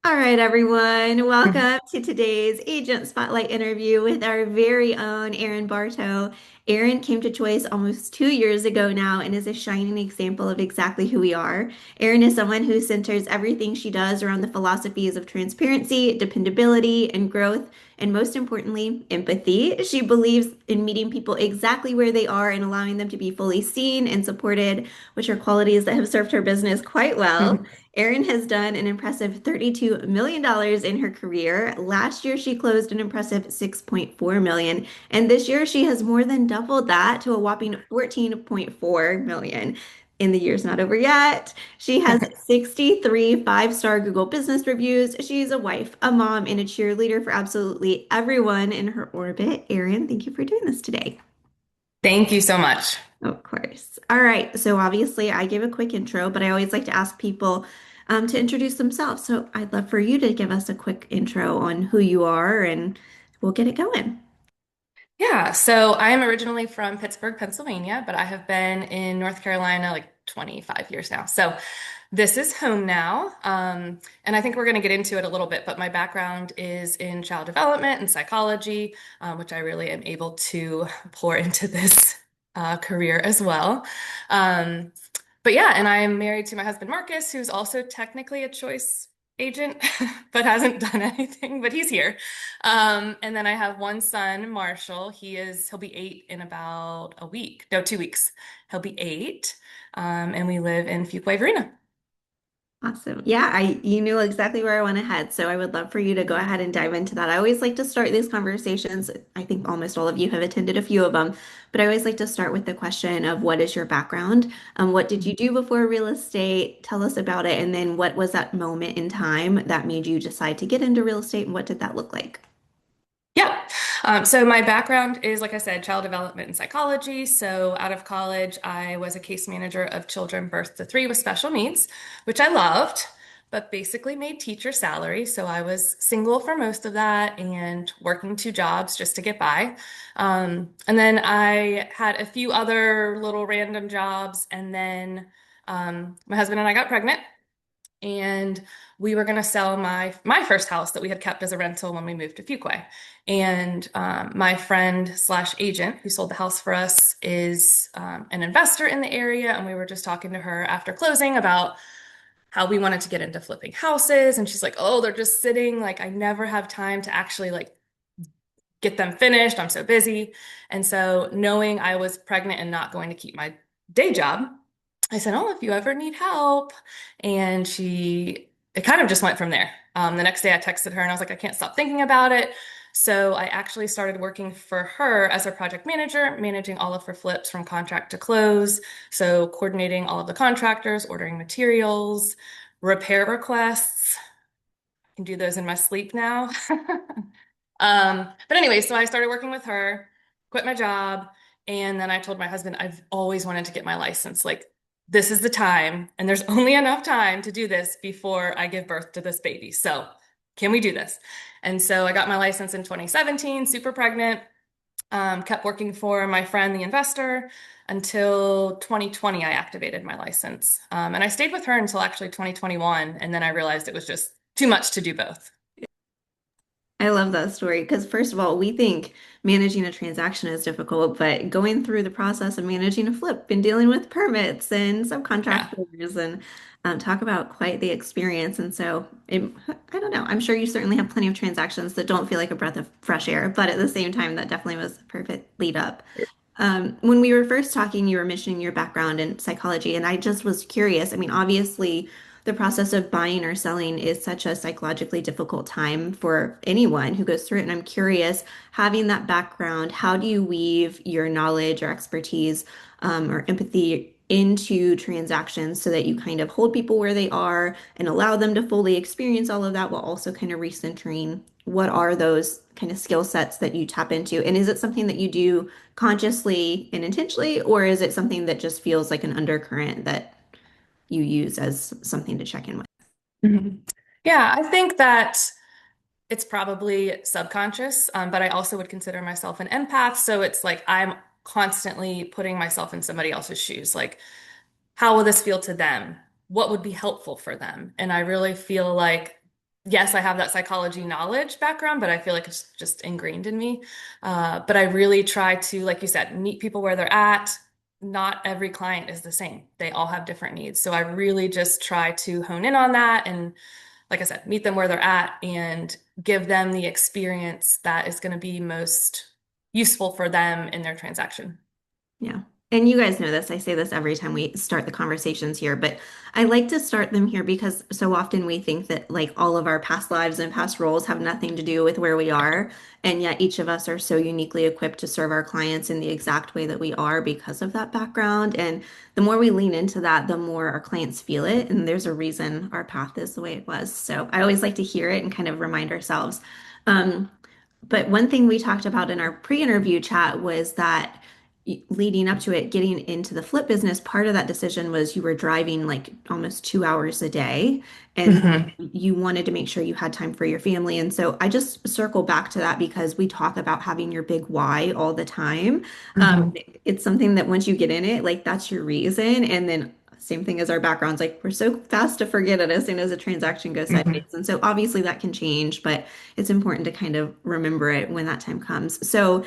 All right, everyone. Welcome to today's Agent Spotlight interview with our very own Erin Bartow. Erin came to Choice almost 2 years ago now and is a shining example of exactly who we are. Erin is someone who centers everything she does around the philosophies of transparency, dependability, and growth, and most importantly, empathy. She believes in meeting people exactly where they are and allowing them to be fully seen and supported, which are qualities that have served her business quite well. Erin has done an impressive $32 million in her career. Last year, she closed an impressive 6.4 million, and this year she has more than doubled that to a whopping 14.4 million. In the year's not over yet. She has 63 five-star Google business reviews. She's a wife, a mom, and a cheerleader for absolutely everyone in her orbit. Erin, thank you for doing this today. Thank you so much. Of course. All right. So obviously, I give a quick intro, but I always like to ask people to introduce themselves. So I'd love for you to give us a quick intro on who you are, and we'll get it going. Yeah, so I am originally from Pittsburgh, Pennsylvania, but I have been in North Carolina like 25 years now. So this is home now. And I think we're going to get into it a little bit, but my background is in child development and psychology, which I really am able to pour into this career as well. Um, but yeah, and I am married to my husband, Marcus, who's also technically a choice agent, but hasn't done anything, but he's here. And then I have one son, Marshall. He'll be 8 in about a week. No, 2 weeks. He'll be 8. And we live in Fuquay, Verena. Awesome. Yeah, you knew exactly where I want to head, so I would love for you to go ahead and dive into that. I always like to start these conversations. I think almost all of you have attended a few of them, but I always like to start with the question of what is your background? What did you do before real estate? Tell us about it, and then what was that moment in time that made you decide to get into real estate, and what did that look like? Yeah. So my background is, like I said, child development and psychology. So out of college, I was a case manager of children birth to 3 with special needs, which I loved, but basically made teacher salary. So I was single for most of that and working 2 jobs just to get by. And then I had a few other little random jobs. And then my husband and I got pregnant and we were going to sell my first house that we had kept as a rental when we moved to Fuquay. And my friend slash agent who sold the house for us is an investor in the area, and we were just talking to her after closing about how we wanted to get into flipping houses. And she's like, "Oh, they're just sitting. Like I never have time to actually like get them finished. I'm so busy." And so knowing I was pregnant and not going to keep my day job, I said, "Oh, if you ever need help." And it kind of just went from there. The next day I texted her and I was like, "I can't stop thinking about it." So I actually started working for her as a project manager, managing all of her flips from contract to close. So coordinating all of the contractors, ordering materials, repair requests. I can do those in my sleep now. But anyway, so I started working with her, quit my job, and then I told my husband I've always wanted to get my license. Like, this is the time, and there's only enough time to do this before I give birth to this baby. So, can we do this? And so I got my license in 2017, super pregnant, kept working for my friend, the investor, until 2020, I activated my license. And I stayed with her until actually 2021, and then I realized it was just too much to do both. I love that story because, first of all, we think managing a transaction is difficult, but going through the process of managing a flip and dealing with permits and Yeah. subcontractors and talk about quite the experience. And so, I don't know, I'm sure you certainly have plenty of transactions that don't feel like a breath of fresh air, but at the same time, that definitely was a perfect lead up. When we were first talking, you were mentioning your background in psychology, and I just was curious. I mean, obviously, the process of buying or selling is such a psychologically difficult time for anyone who goes through it. And I'm curious, having that background, how do you weave your knowledge or expertise or empathy into transactions so that you kind of hold people where they are and allow them to fully experience all of that while also kind of recentering what are those kind of skill sets that you tap into? And is it something that you do consciously and intentionally, or is it something that just feels like an undercurrent that you use as something to check in with? Mhm. Yeah, I think that it's probably subconscious, but I also would consider myself an empath. So it's like I'm constantly putting myself in somebody else's shoes. Like, how will this feel to them? What would be helpful for them? And I really feel like yes, I have that psychology knowledge background, but I feel like it's just ingrained in me. But I really try to, like you said, meet people where they're at. Not every client is the same. They all have different needs. So I really just try to hone in on that and, like I said, meet them where they're at and give them the experience that is going to be most useful for them in their transaction. Yeah. And you guys know this. I say this every time we start the conversations here, but I like to start them here because so often we think that like all of our past lives and past roles have nothing to do with where we are. And yet each of us are so uniquely equipped to serve our clients in the exact way that we are because of that background. And the more we lean into that, the more our clients feel it. And there's a reason our path is the way it was. So I always like to hear it and kind of remind ourselves. Um, but one thing we talked about in our pre-interview chat was that leading up to it, getting into the flip business, part of that decision was you were driving like almost 2 hours a day and Hmm. you wanted to make sure you had time for your family. And so I just circle back to that because we talk about having your big why all the time. Hmm. It's something that once you get in it, like that's your reason. And then same thing as our backgrounds, like we're so fast to forget it as soon as a transaction goes sideways. Hmm. And so obviously that can change, but it's important to kind of remember it when that time comes. So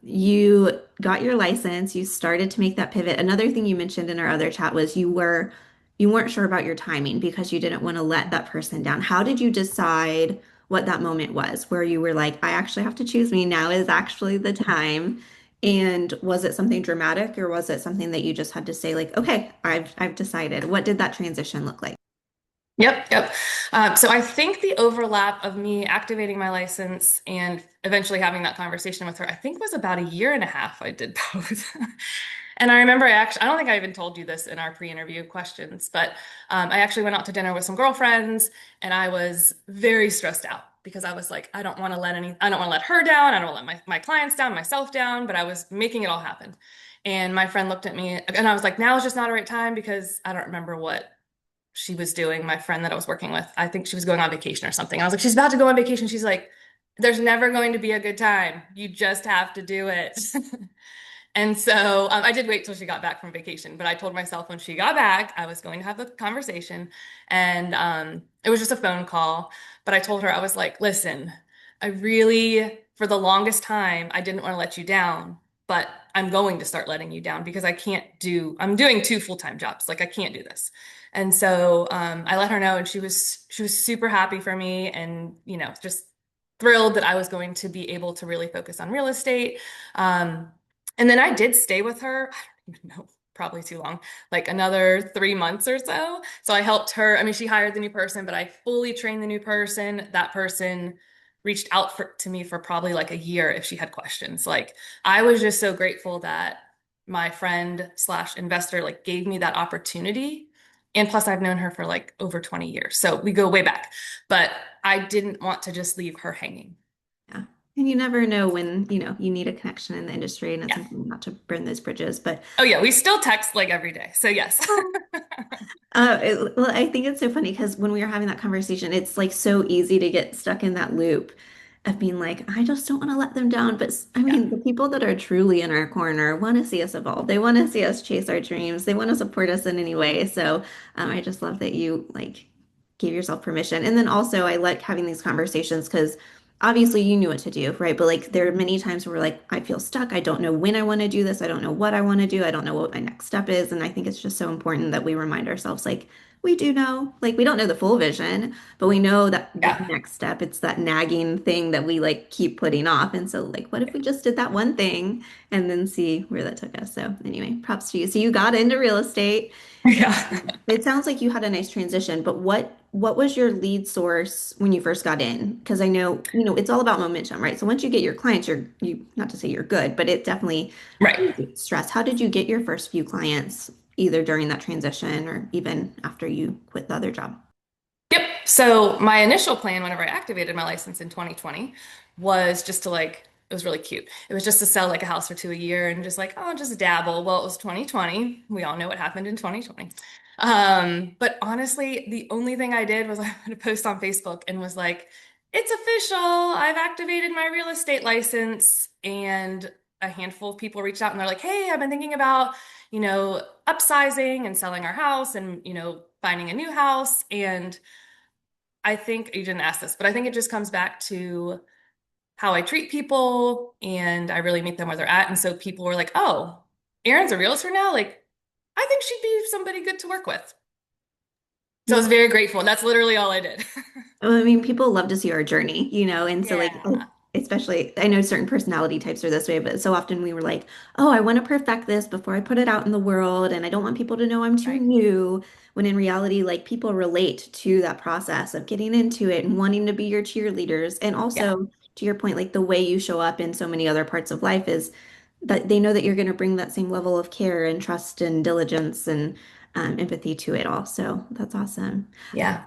you got your license, you started to make that pivot. Another thing you mentioned in our other chat was you weren't sure about your timing because you didn't want to let that person down. How did you decide what that moment was where you were like, I actually have to choose me. Now is actually the time. And was it something dramatic or was it something that you just had to say like, okay, I've decided. What did that transition look like? Yep, yep. So I think the overlap of me activating my license and eventually having that conversation with her, I think was about a year and a half I did both. And I remember I don't think I even told you this in our pre-interview questions, but I actually went out to dinner with some girlfriends and I was very stressed out because I was like, I don't want to let her down. I don't want to let my clients down, myself down, but I was making it all happen. And my friend looked at me and I was like, now is just not a right time because I don't remember what she was doing, my friend that I was working with. I think she was going on vacation or something. I was like, she's about to go on vacation. She's like, there's never going to be a good time. You just have to do it. And so I did wait till she got back from vacation, but I told myself when she got back, I was going to have the conversation. And it was just a phone call. But I told her, I was like, listen, I really, for the longest time, I didn't want to let you down, but I'm going to start letting you down because I'm doing two full-time jobs. Like I can't do this. And so I let her know, and she was super happy for me, and just thrilled that I was going to be able to really focus on real estate. Um, and then I did stay with her, I don't even know, probably too long, like another 3 months or so. So I helped her. I mean, she hired the new person, but I fully trained the new person. That person reached out to me for probably like a year if she had questions. Like I was just so grateful that my friend slash investor like gave me that opportunity. And plus I've known her for like over 20 years. So we go way back. But I didn't want to just leave her hanging. Yeah. And you never know when, you need a connection in the industry and it's Yeah. important not to burn those bridges. But Oh yeah, we still text like every day. So yes. well, I think it's so funny because when we were having that conversation, it's like so easy to get stuck in that loop of being like, I just don't want to let them down. But I Yeah. mean, the people that are truly in our corner want to see us evolve. They want to see us chase our dreams. They want to support us in any way. So I just love that you like gave yourself permission. And then also, I like having these conversations because obviously you knew what to do, right? But like there are many times where we're like, I feel stuck. I don't know when I want to do this. I don't know what I want to do. I don't know what my next step is. And I think it's just so important that we remind ourselves like we do know, like we don't know the full vision, but we know that the Yeah. next step, it's that nagging thing that we like keep putting off. And so like, what if we just did that one thing and then see where that took us? So anyway, props to you. So you got into real estate. Yeah. It sounds like you had a nice transition, but what was your lead source when you first got in? Because I know, it's all about momentum, right? So once you get your clients, you not to say you're good, but it definitely Right. relieves stress. How did you get your first few clients, either during that transition or even after you quit the other job? Yep. So my initial plan whenever I activated my license in 2020 was just to it was really cute. It was just to sell like a house or two a year and just like, oh, just dabble. Well, it was 2020. We all know what happened in 2020. But honestly, the only thing I did was I put a post on Facebook and was like, it's official. I've activated my real estate license. And a handful of people reached out and they're like, hey, I've been thinking about, upsizing and selling our house and, finding a new house. And I think you didn't ask this, but I think it just comes back to how I treat people and I really meet them where they're at. And so people were like, oh, Erin's a realtor now? Like, I think she'd be somebody good to work with. So I No, was very grateful. And that's literally all I did. well, I mean, people love to see our journey, and so like, Yeah. especially, I know certain personality types are this way, but so often we were like, oh, I want to perfect this before I put it out in the world, and I don't want people to know I'm too Right. new. When in reality, like people relate to that process of getting into it and wanting to be your cheerleaders. And Yeah. also, to your point, like the way you show up in so many other parts of life is that they know that you're going to bring that same level of care and trust and diligence and empathy to it all. So that's awesome. Yeah.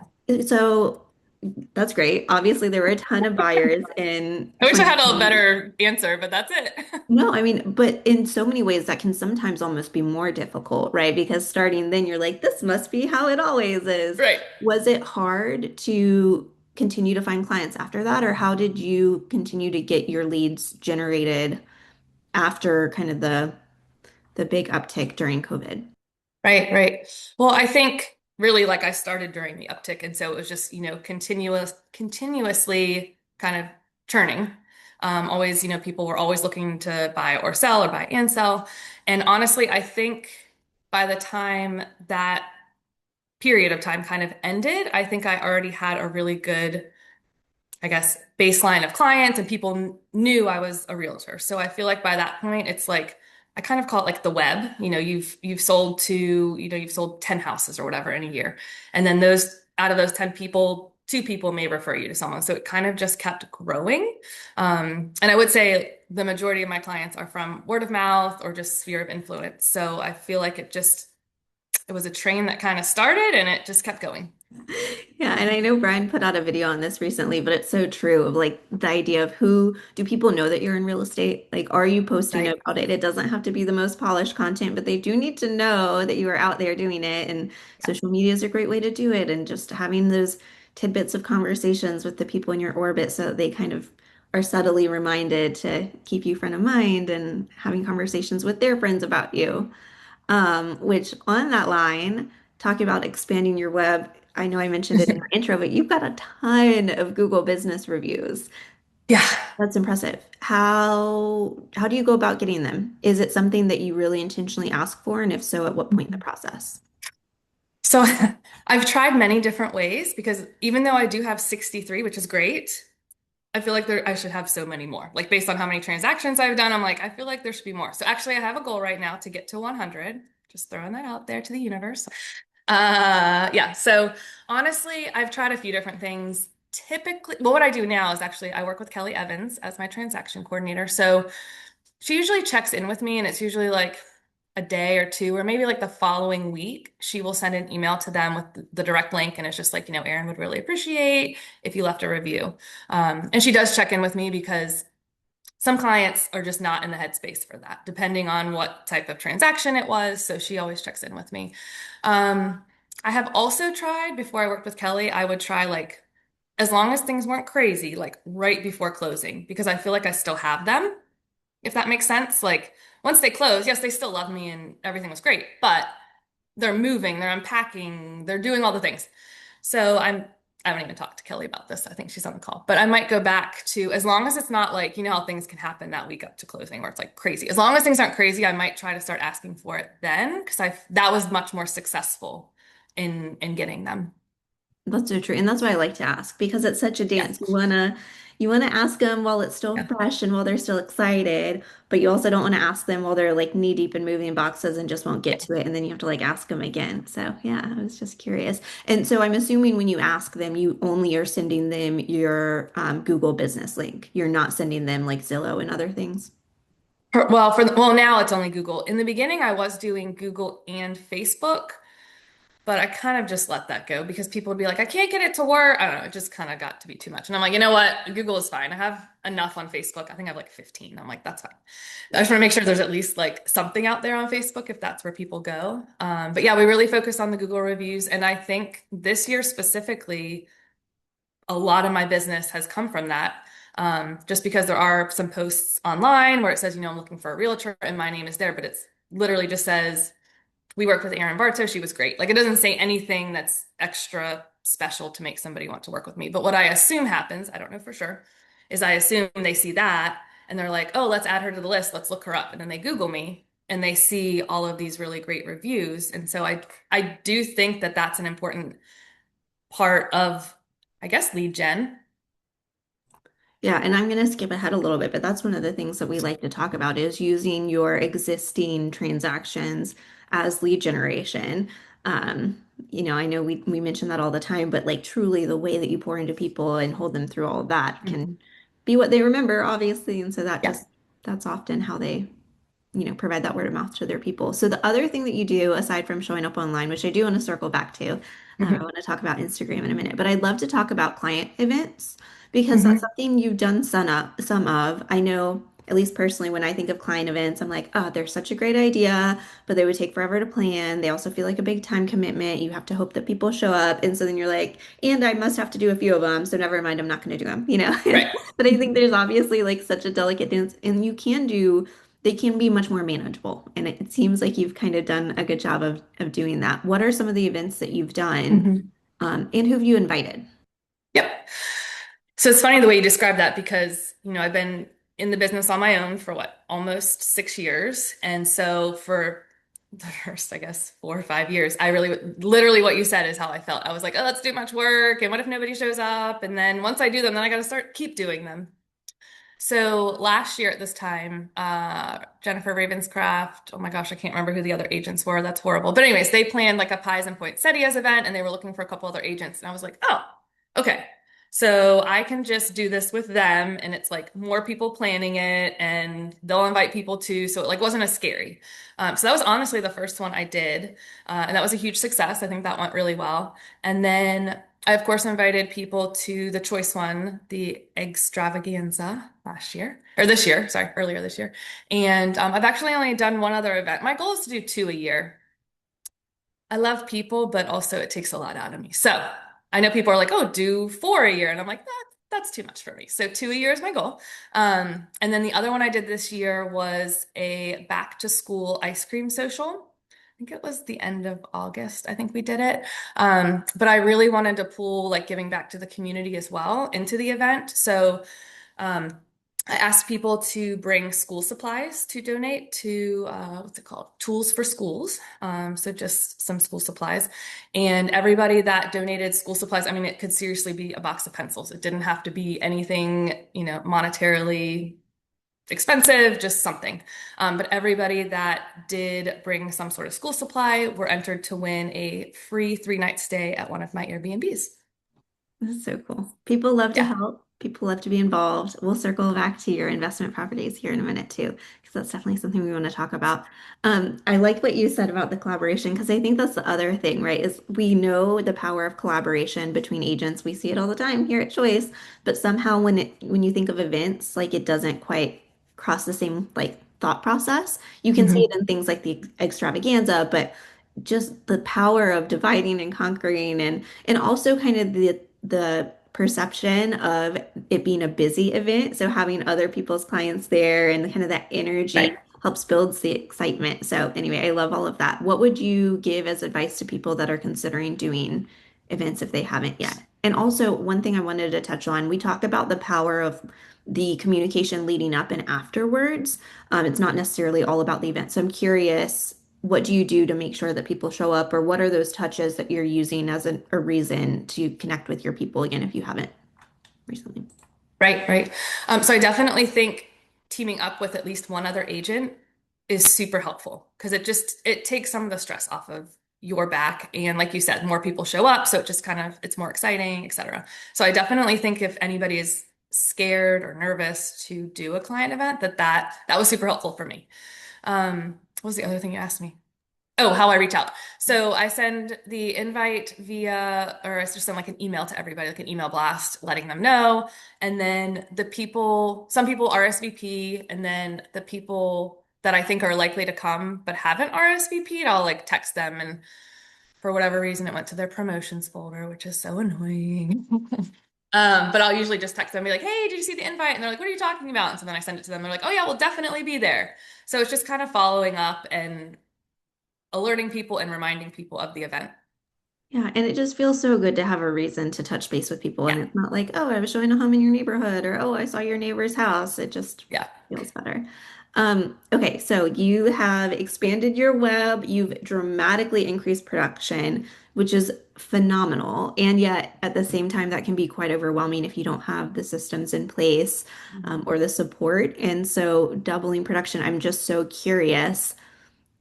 So that's great. Obviously, there were a ton of buyers in I wish I had a 2020. better answer, but that's it. No, I mean, but in so many ways, that can sometimes almost be more difficult, right? Because starting then you're like, this must be how it always is. Right. Was it hard to continue to find clients after that, or how did you continue to get your leads generated after kind of the big uptick during COVID? Right, right. Well, I think really like I started during the uptick, and so it was just, continuously kind of churning. Always, people were always looking to buy or sell or buy and sell. And honestly, I think by the time that period of time kind of ended, I think I already had a really good, I guess, baseline of clients and people knew I was a realtor. So I feel like by that point, it's like I kind of call it like the web. You've sold 10 houses or whatever in a year. And then those out of those 10 people, two people may refer you to someone. So it kind of just kept growing. And I would say the majority of my clients are from word of mouth or just sphere of influence. So I feel like it was a train that kind of started and it just kept going. Yeah, and I know Brian put out a video on this recently, but it's so true of like the idea of who do people know that you're in real estate? Like, are you posting Right. about it? It doesn't have to be the most polished content, but they do need to know that you are out there doing it. And Yeah. social media is a great way to do it. And just having those tidbits of conversations with the people in your orbit so that they kind of are subtly reminded to keep you front of mind and having conversations with their friends about you. Which on that line, talking about expanding your web, I know I mentioned it in our intro, but you've got a ton of Google business reviews. Yeah. That's impressive. How do you go about getting them? Is it something that you really intentionally ask for? And if so, at what point in the process? So I've tried many different ways because even though I do have 63, which is great, I feel like I should have so many more. Like based on how many transactions I've done, I'm like, I feel like there should be more. So actually, I have a goal right now to get to 100. Just throwing that out there to the universe. Yeah. So honestly, I've tried a few different things. Typically, well, what I do now is actually I work with Kelly Evans as my transaction coordinator. So she usually checks in with me, and it's usually like a day or two, or maybe like the following week. She will send an email to them with the direct link, and it's just like, Erin would really appreciate if you left a review. And she does check in with me because some clients are just not in the headspace for that, depending on what type of transaction it was. So she always checks in with me. Um, I have also tried before I worked with Kelly, I would try like as long as things weren't crazy, like right before closing, because I feel like I still have them if that makes sense. Like once they close, yes, they still love me and everything was great, but they're moving, they're unpacking, they're doing all the things. So I haven't even talked to Kelly about this. I think she's on the call, but I might go back to as long as it's not like, how things can happen that week up to closing where it's like crazy. As long as things aren't crazy, I might try to start asking for it then because I that was much more successful in getting them. That's so true. And that's why I like to ask because it's such a Yeah. dance. You wanna ask them while it's still Yeah. fresh and while they're still excited, but you also don't want to ask them while they're like knee deep in moving boxes and just won't get Yeah. to it. And then you have to like ask them again. So yeah, I was just curious. And so I'm assuming when you ask them, you only are sending them your Google business link. You're not sending them like Zillow and other things. Well, now it's only Google. In the beginning, I was doing Google and Facebook. But I kind of just let that go because people would be like, I can't get it to work. I don't know. It just kind of got to be too much. And I'm like, you know what? Google is fine. I have enough on Facebook. I think I have like 15. I'm like, that's fine. I just want to make sure there's at least like something out there on Facebook if that's where people go. But yeah, we really focus on the Google reviews. And I think this year specifically, a lot of my business has come from that. Just because there are some posts online where it says, I'm looking for a realtor and my name is there, but it's literally just says, we worked with Erin Bartow. She was great. Like it doesn't say anything that's extra special to make somebody want to work with me. But what I assume happens, I don't know for sure, is I assume they see that and they're like, oh, let's add her to the list. Let's look her up. And then they Google me and they see all of these really great reviews. And so I do think that that's an important part of, I guess, lead gen. Yeah, and I'm going to skip ahead a little bit, but that's one of the things that we like to talk about is using your existing transactions as lead generation. Um, I know we mention that all the time, but like truly the way that you pour into people and hold them through all of that can Mhm. be what they remember, obviously. And so Yeah. that's often how they provide that word of mouth to their people. So the other thing that you do aside from showing up online, which I do want to circle back to, I hmm want to talk about Instagram in a minute, but I'd love to talk about client events because that's hmm something you've done some of. I know, at least personally, when I think of client events, I'm like, oh, they're such a great idea, but they would take forever to plan. They also feel like a big time commitment. You have to hope that people show up. And so then you're like, and I must have to do a few of them. So never mind, I'm not going to do them. Right. But I think there's obviously like such a delicate dance, and they can be much more manageable. And it seems like you've kind of done a good job of doing that. What are some of the events that you've done, hmm and who have you invited? Yep. So it's funny the way you describe that because, I've been in the business on my own for what, almost 6 years. And so for the first, I guess, 4 or 5 years, I really, literally what you said is how I felt. I was like, oh, that's too much work. And what if nobody shows up? And then once I do them, then I got to keep doing them. So last year at this time, Jennifer Ravenscraft, oh my gosh, I can't remember who the other agents were. That's horrible. But anyways, they planned like a Pies and Poinsettias event and they were looking for a couple other agents. And I was like, oh, okay. So I can just do this with them and it's like more people planning it and they'll invite people too. So it like wasn't as scary. So that was honestly the first one I did. And that was a huge success. I think that went really well. And then I, of course, invited people to the choice one, the extravaganza last year, or this year, sorry, earlier this year. And I've actually only done one other event. My goal is to do two a year. I love people, but also it takes a lot out of me. So I know people are like, oh, do four a year. And I'm like, that's too much for me. So two a year is my goal. And then the other one I did this year was a back to school ice cream social. I think it was the end of August. I think we did it. But I really wanted to pull like giving back to the community as well into the event. So um, I asked people to bring school supplies to donate to what's it called? Tools for Schools. So just some school supplies. And everybody that donated school supplies, I mean, it could seriously be a box of pencils. It didn't have to be anything, monetarily expensive, just something. But everybody that did bring some sort of school supply were entered to win a free 3 night stay at one of my Airbnbs. That's so cool. People love to Yeah. help. People love to be involved. We'll circle back to your investment properties here in a minute too, because that's definitely something we want to talk about. I like what you said about the collaboration because I think that's the other thing, right? Is we know the power of collaboration between agents. We see it all the time here at Choice, but somehow when you think of events, like it doesn't quite cross the same like thought process. You can see it hmm in things like the extravaganza, but just the power of dividing and conquering and also kind of the perception of it being a busy event. So having other people's clients there and kind of that energy Right. helps builds the excitement. So anyway, I love all of that. What would you give as advice to people that are considering doing events if they haven't yet? And also one thing I wanted to touch on, we talked about the power of the communication leading up and afterwards. It's not necessarily all about the event. So I'm curious, what do you do to make sure that people show up, or what are those touches that you're using as a reason to connect with your people again if you haven't recently? Right, right. So I definitely think teaming up with at least one other agent is super helpful because it takes some of the stress off of your back. And like you said, more people show up, so it just kind of it's more exciting, etc. So I definitely think if anybody is scared or nervous to do a client event, that was super helpful for me. What was the other thing you asked me? Oh, how I reach out. So I send the invite via, or I just send like an email to everybody, like an email blast, letting them know. And then some people RSVP, and then the people that I think are likely to come but haven't RSVP'd, I'll like text them. And for whatever reason, it went to their promotions folder, which is so annoying. But I'll usually just text them and be like, hey, did you see the invite? And they're like, what are you talking about? And so then I send it to them. They're like, oh yeah, we'll definitely be there. So it's just kind of following up and alerting people and reminding people of the event. Yeah, and it just feels so good to have a reason to touch base with people. Yeah. And it's not like, oh, I was showing a home in your neighborhood or, oh, I saw your neighbor's house. It just Yeah. feels better. Okay, so you have expanded your web, you've dramatically increased production, which is phenomenal. And yet, at the same time, that can be quite overwhelming if you don't have the systems in place, or the support. And so, doubling production, I'm just so curious.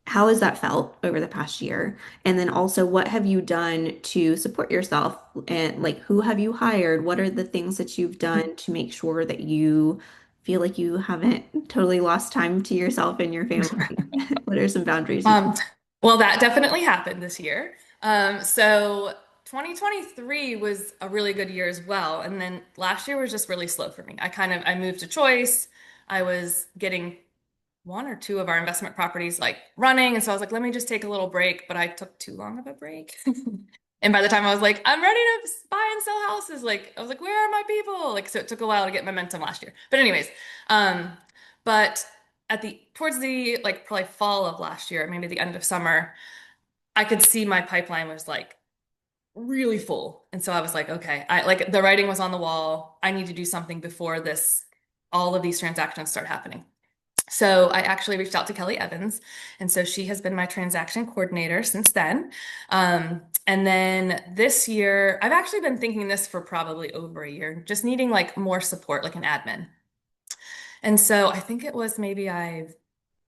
How has that felt over the past year? And then also, what have you done to support yourself? And like, who have you hired? What are the things that you've done to make sure that you feel like you haven't totally lost time to yourself and your family? What are some boundaries you Um, well, that definitely happened this year. So 2023 was a really good year as well. And then last year was just really slow for me. I moved to Choice. I was getting one or two of our investment properties like running. And so I was like, let me just take a little break, but I took too long of a break. And by the time I was like, I'm ready to buy and sell houses, like I was like, where are my people? Like, so it took a while to get momentum last year. But anyways, um, but at the towards the like probably fall of last year, maybe the end of summer, I could see my pipeline was like really full. And so I was like, okay, I like the writing was on the wall. I need to do something before all of these transactions start happening. So I actually reached out to Kelly Evans, and so she has been my transaction coordinator since then. And then this year, I've actually been thinking this for probably over a year, just needing like more support, like an admin. And so I think it was maybe I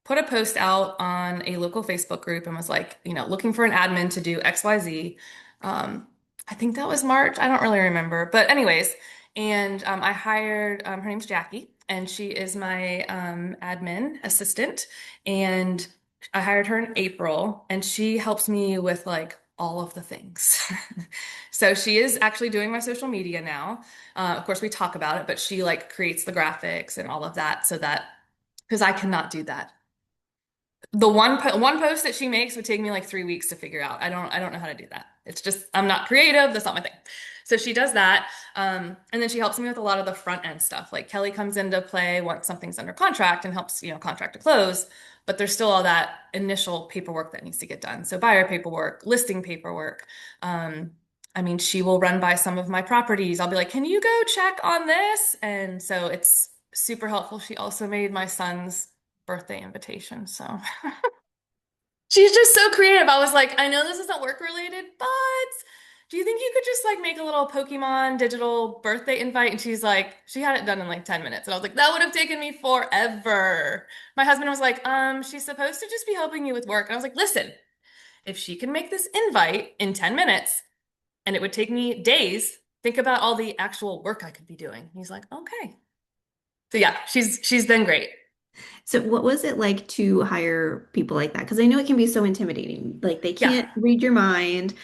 put a post out on a local Facebook group and was like, looking for an admin to do XYZ. Um, I think that was March. I don't really remember. But anyways, and I hired, her name's Jackie, and she is my admin assistant. And I hired her in April, and she helps me with like all of the things. So she is actually doing my social media now. Of course, we talk about it, but she like creates the graphics and all of that so that because I cannot do that. The one post that she makes would take me like 3 weeks to figure out. I don't know how to do that. It's just I'm not creative. That's not my thing. So she does that, and then she helps me with a lot of the front end stuff. Like Kelly comes into play once something's under contract and helps contract to close. But there's still all that initial paperwork that needs to get done. So buyer paperwork, listing paperwork. Um, I mean, she will run by some of my properties. I'll be like, "Can you go check on this?" And so it's super helpful. She also made my son's birthday invitation. So she's just so creative. I was like, I know this isn't work related, but do you think you could just like make a little Pokemon digital birthday invite? And she's like, she had it done in like 10 minutes. And I was like, that would have taken me forever. My husband was like, she's supposed to just be helping you with work. And I was like, listen, if she can make this invite in 10 minutes and it would take me days, think about all the actual work I could be doing. He's like, okay. So yeah, she's been great. So what was it like to hire people like that? Because I know it can be so intimidating. Like they Yeah, can't read your mind.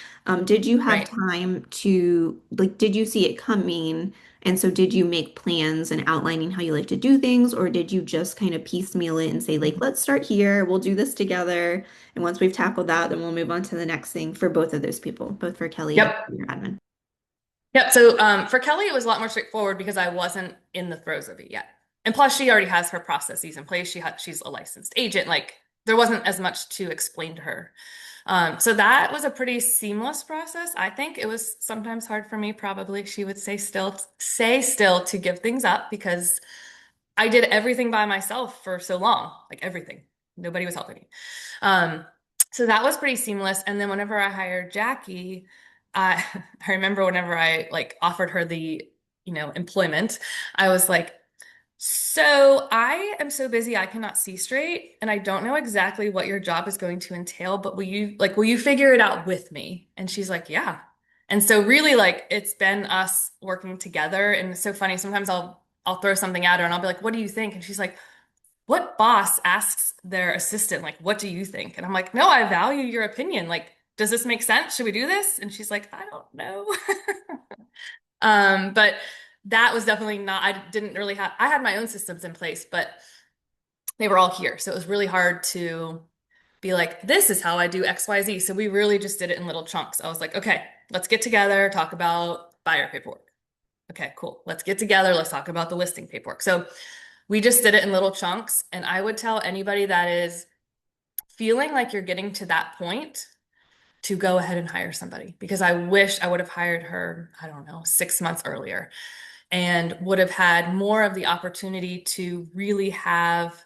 Did you have right. time to like did you see it coming? And so did you make plans and outlining how you like to do things, or did you just kind of piecemeal it and say, like, let's start here, we'll do this together, and once we've tackled that, then we'll move on to the next thing for both of those people, both for Kelly and Yep. your admin. Yep. So for Kelly, it was a lot more straightforward because I wasn't in the throes of it yet. And plus, she already has her processes in place. She's a licensed agent. Like there wasn't as much to explain to her. So that was a pretty seamless process. I think it was sometimes hard for me. Probably she would say still to give things up because I did everything by myself for so long, like everything. Nobody was helping me. Um, so that was pretty seamless. And then whenever I hired Jackie, I I remember whenever I like offered her the, employment, I was like, so I am so busy I cannot see straight, and I don't know exactly what your job is going to entail, but will you figure it out with me? And she's like, yeah. And so really like it's been us working together, and it's so funny. Sometimes I'll throw something at her and I'll be like, what do you think? And she's like, what boss asks their assistant, like, what do you think? And I'm like, no, I value your opinion. Like, does this make sense? Should we do this? And she's like, I don't know. But that was definitely not, I didn't really have, I had my own systems in place, but they were all here. So it was really hard to be like, this is how I do XYZ. So we really just did it in little chunks. I was like, okay, let's get together, talk about buyer paperwork. Okay, cool. Let's get together. Let's talk about the listing paperwork. So we just did it in little chunks. And I would tell anybody that is feeling like you're getting to that point, to go ahead and hire somebody because I wish I would have hired her, I don't know, 6 months earlier and would have had more of the opportunity to really have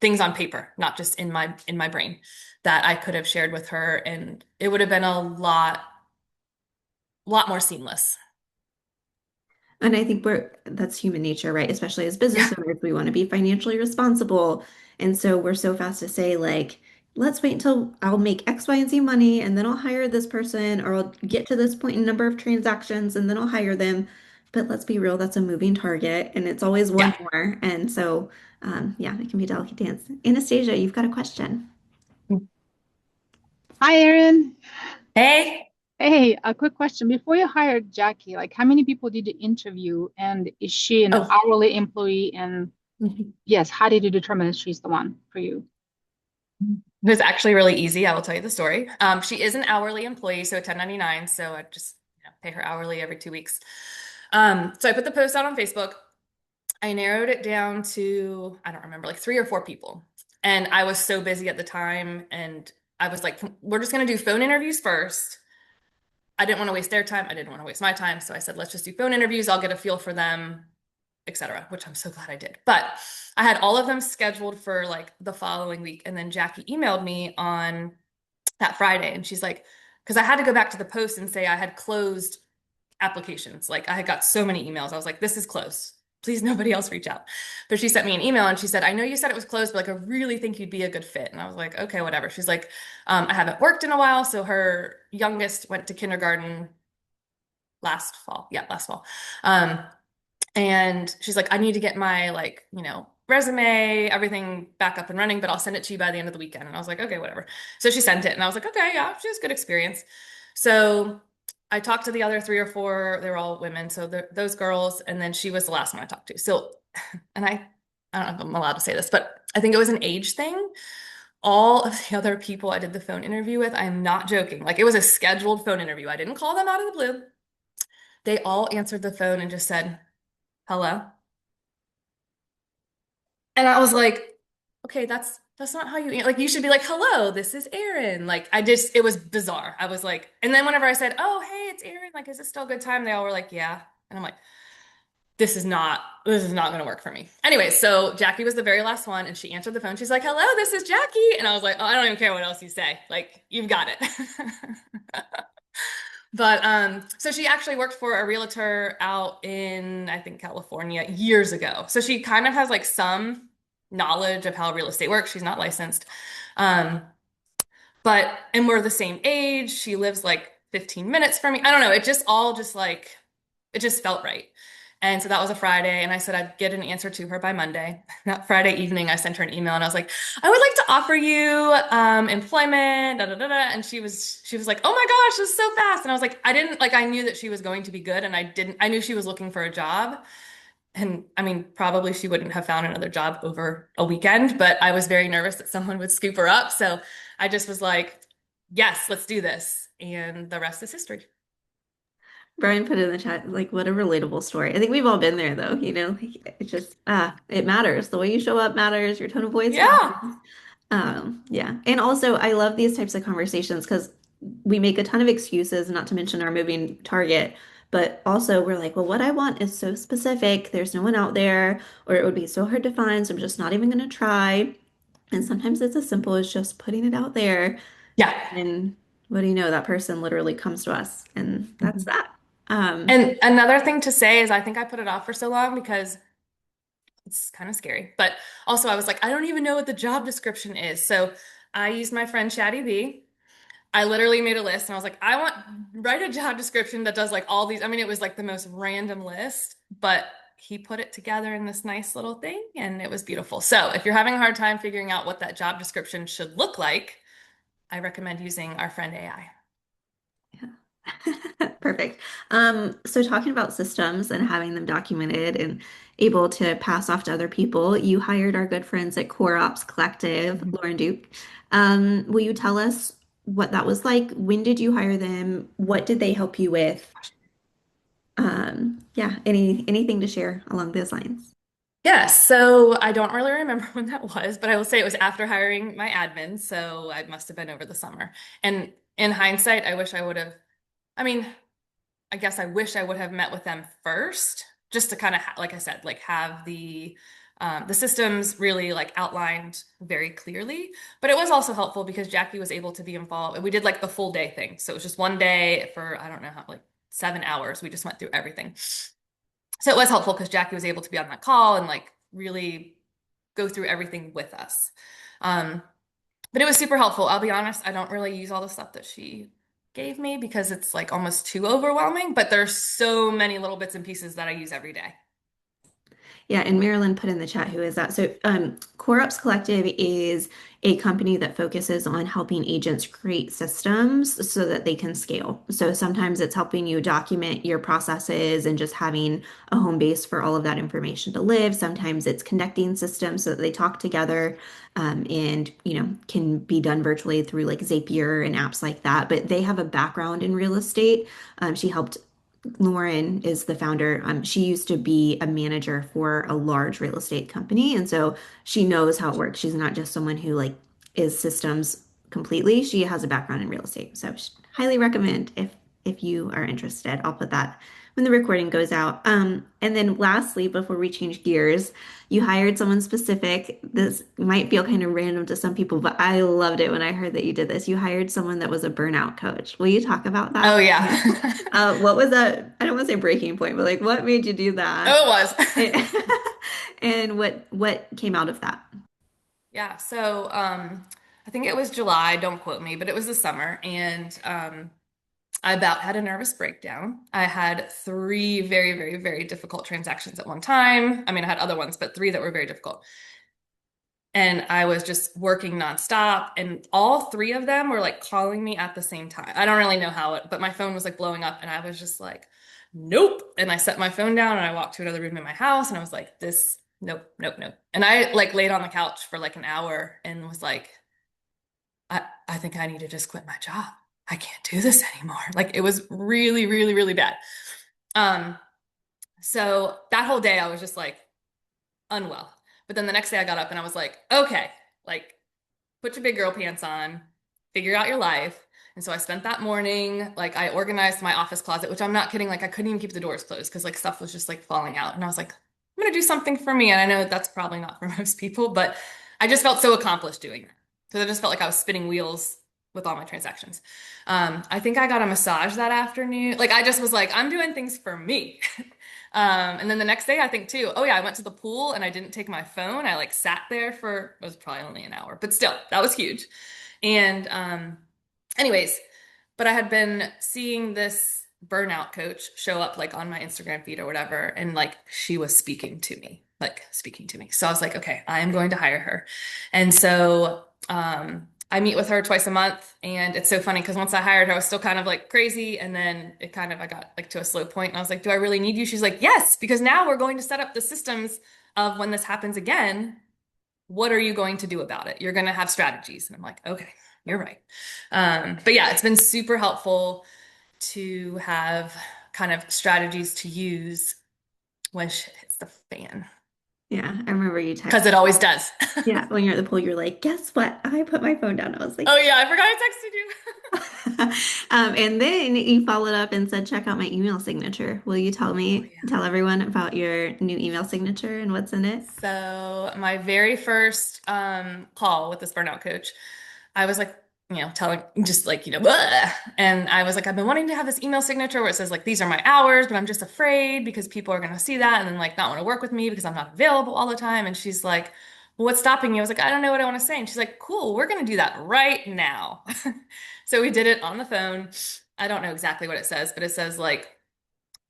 things on paper, not just in my brain that I could have shared with her, and it would have been a lot more seamless. And I think that's human nature, right? Especially as business Yeah. owners, we want to be financially responsible. And so we're so fast to say, like, let's wait until I'll make X, Y, and Z money, and then I'll hire this person, or I'll get to this point in number of transactions, and then I'll hire them. But let's be real, that's a moving target, and it's always one Yeah. more. And so, yeah, it can be a delicate dance. Anastasia, you've got a question. Hi, Erin. Hey. Hey, a quick question. Before you hired Jackie, like how many people did you interview? And is she an Oh, hourly employee? And yes, how did you determine that she's the one for you? it was actually really easy. I will tell you the story. She is an hourly employee, so a 1099. So I just pay her hourly every 2 weeks. So I put the post out on Facebook. I narrowed it down to, I don't remember, like 3 or 4 people. And I was so busy at the time. And I was like, we're just going to do phone interviews first. I didn't want to waste their time. I didn't want to waste my time. So I said, let's just do phone interviews. I'll get a feel for them, etc., which I'm so glad I did. But I had all of them scheduled for like the following week. And then Jackie emailed me on that Friday and she's like, because I had to go back to the post and say I had closed applications. Like I had got so many emails. I was like, this is closed. Please, nobody else reach out. But she sent me an email and she said, I know you said it was closed, but like I really think you'd be a good fit. And I was like, okay, whatever. She's like, I haven't worked in a while. So her youngest went to kindergarten last fall. Yeah, last fall. Um, and she's like, I need to get my like, resume, everything back up and running, but I'll send it to you by the end of the weekend. And I was like, okay, whatever. So she sent it and I was like, okay, yeah, she has good experience. So I talked to the other 3 or 4, they were all women. So those girls, and then she was the last one I talked to. So, and I don't know if I'm allowed to say this, but I think it was an age thing. All of the other people I did the phone interview with, I'm not joking. Like it was a scheduled phone interview. I didn't call them out of the blue. They all answered the phone and just said, hello. And I was like, okay, that's not how you like you should be like, hello, this is Erin. Like it was bizarre. I was like, and then whenever I said, oh, hey, it's Erin, like, is it still a good time? They all were like, yeah. And I'm like, this is not gonna work for me. Anyway, so Jackie was the very last one and she answered the phone. She's like, hello, this is Jackie. And I was like, oh, I don't even care what else you say. Like, you've got it. But so she actually worked for a realtor out in, I think, California years ago. So she kind of has like some knowledge of how real estate works. She's not licensed. Um, and we're the same age. She lives like 15 minutes from me. I don't know. It just all just like it just felt right. And so that was a Friday, and I said I'd get an answer to her by Monday. That Friday evening, I sent her an email, and I was like, "I would like to offer you employment." Da, da, da, da. And she was like, "Oh my gosh, this is so fast!" And I was like, "I didn't like I knew that she was going to be good, and I knew she was looking for a job, and I mean, probably she wouldn't have found another job over a weekend, but I was very nervous that someone would scoop her up, so I just was like, "Yes, let's do this," and the rest is history. Brian put in the chat, like, what a relatable story. I think we've all been there, though. Like, it just, it matters. The way you show up matters. Your tone of voice Yeah. matters. Yeah. And also, I love these types of conversations because we make a ton of excuses, not to mention our moving target. But also, we're like, well, what I want is so specific. There's no one out there, or it would be so hard to find. So I'm just not even going to try. And sometimes it's as simple as just putting it out there. Yeah. And what do you know? That person literally comes to us, and that's Mhm. that. Um, And another thing to say is I think I put it off for so long because it's kind of scary. But also I was like, I don't even know what the job description is. So I used my friend Chatty B. I literally made a list and I was like, write a job description that does like all these. I mean, it was like the most random list, but he put it together in this nice little thing and it was beautiful. So if you're having a hard time figuring out what that job description should look like, I recommend using our friend AI. Perfect. So talking about systems and having them documented and able to pass off to other people, you hired our good friends at Core Ops Collective, Mhm. Lauren Duke. Will you tell us what that was like? When did you hire them? What did they help you with? Yeah, anything to share along those lines? Yes, so I don't really remember when that was, but I will say it was after hiring my admin, so I must have been over the summer. And In hindsight, I wish I would have, I mean, I guess I wish I would have met with them first, just to kind of, like I said, like have the systems really like outlined very clearly. But it was also helpful because Jackie was able to be involved. We did like the full day thing, so it was just one day for I don't know how like 7 hours. We just went through everything. So it was helpful because Jackie was able to be on that call and like really go through everything with us. Um, but it was super helpful. I'll be honest, I don't really use all the stuff that she gave me because it's like almost too overwhelming, but there's so many little bits and pieces that I use every day. Yeah, and Marilyn put in the chat, who is that? So, Core Ups Collective is a company that focuses on helping agents create systems so that they can scale. So sometimes it's helping you document your processes and just having a home base for all of that information to live. Sometimes it's connecting systems so that they talk together, and can be done virtually through like Zapier and apps like that. But they have a background in real estate. She helped Lauren is the founder. She used to be a manager for a large real estate company, and so she knows how it works. She's not just someone who like is systems completely. She has a background in real estate, so highly recommend if you are interested. I'll put that when the recording goes out. And then lastly, before we change gears, you hired someone specific. This might feel kind of random to some people, but I loved it when I heard that you did this. You hired someone that was a burnout coach. Will you talk about Oh that? yeah. What was that? I don't want to say breaking point, but like what made you do that? Oh, it was. And what came out of that? Yeah, so I think it was July, don't quote me, but it was the summer, and I about had a nervous breakdown. I had three very, very, very difficult transactions at one time. I mean, I had other ones, but three that were very difficult. And I was just working nonstop, and all three of them were like calling me at the same time. I don't really know how it, but my phone was like blowing up, and I was just like, nope. And I set my phone down and I walked to another room in my house, and I was like, this, nope, nope, nope. And I like laid on the couch for like an hour and was like, I think I need to just quit my job. I can't do this anymore. Like it was really, really, really bad. Um, so that whole day I was just like unwell. But then the next day I got up and I was like, okay, like put your big girl pants on, figure out your life. And so I spent that morning, like I organized my office closet, which I'm not kidding, like I couldn't even keep the doors closed because like stuff was just like falling out. And I was like, I'm gonna do something for me. And I know that's probably not for most people, but I just felt so accomplished doing that. Because I just felt like I was spinning wheels with all my transactions. I think I got a massage that afternoon. Like I just was like, I'm doing things for me. And then the next day, I think too, oh yeah, I went to the pool and I didn't take my phone. I like sat there for, it was probably only an hour, but still, that was huge. And anyways, but I had been seeing this burnout coach show up like on my Instagram feed or whatever, and like she was speaking to me, like speaking to me. So I was like, okay, I am going to hire her. And so I meet with her twice a month, and it's so funny because once I hired her, I was still kind of like crazy, and then it kind of I got like to a slow point, and I was like, "Do I really need you?" She's like, "Yes, because now we're going to set up the systems of when this happens again. What are you going to do about it? You're going to have strategies." And I'm like, "Okay, you're right." But yeah, it's been super helpful to have kind of strategies to use when shit hits the fan, Yeah, I remember you because text. it always does. Yeah, when you're at the pool, you're like, guess what? I put my phone down. I was Oh like, yeah, I forgot I texted you. and then you followed up and said, check out my email signature. Will you Oh tell yeah. everyone about your new email signature and what's in it? So my very first call with this burnout coach, I was like, telling just like, blah. And I was like, I've been wanting to have this email signature where it says like these are my hours, but I'm just afraid because people are gonna see that and then like not want to work with me because I'm not available all the time. And she's like, well, what's stopping you? I was like, I don't know what I want to say. And she's like, cool, we're gonna do that right now. So we did it on the phone. I don't know exactly what it says, but it says like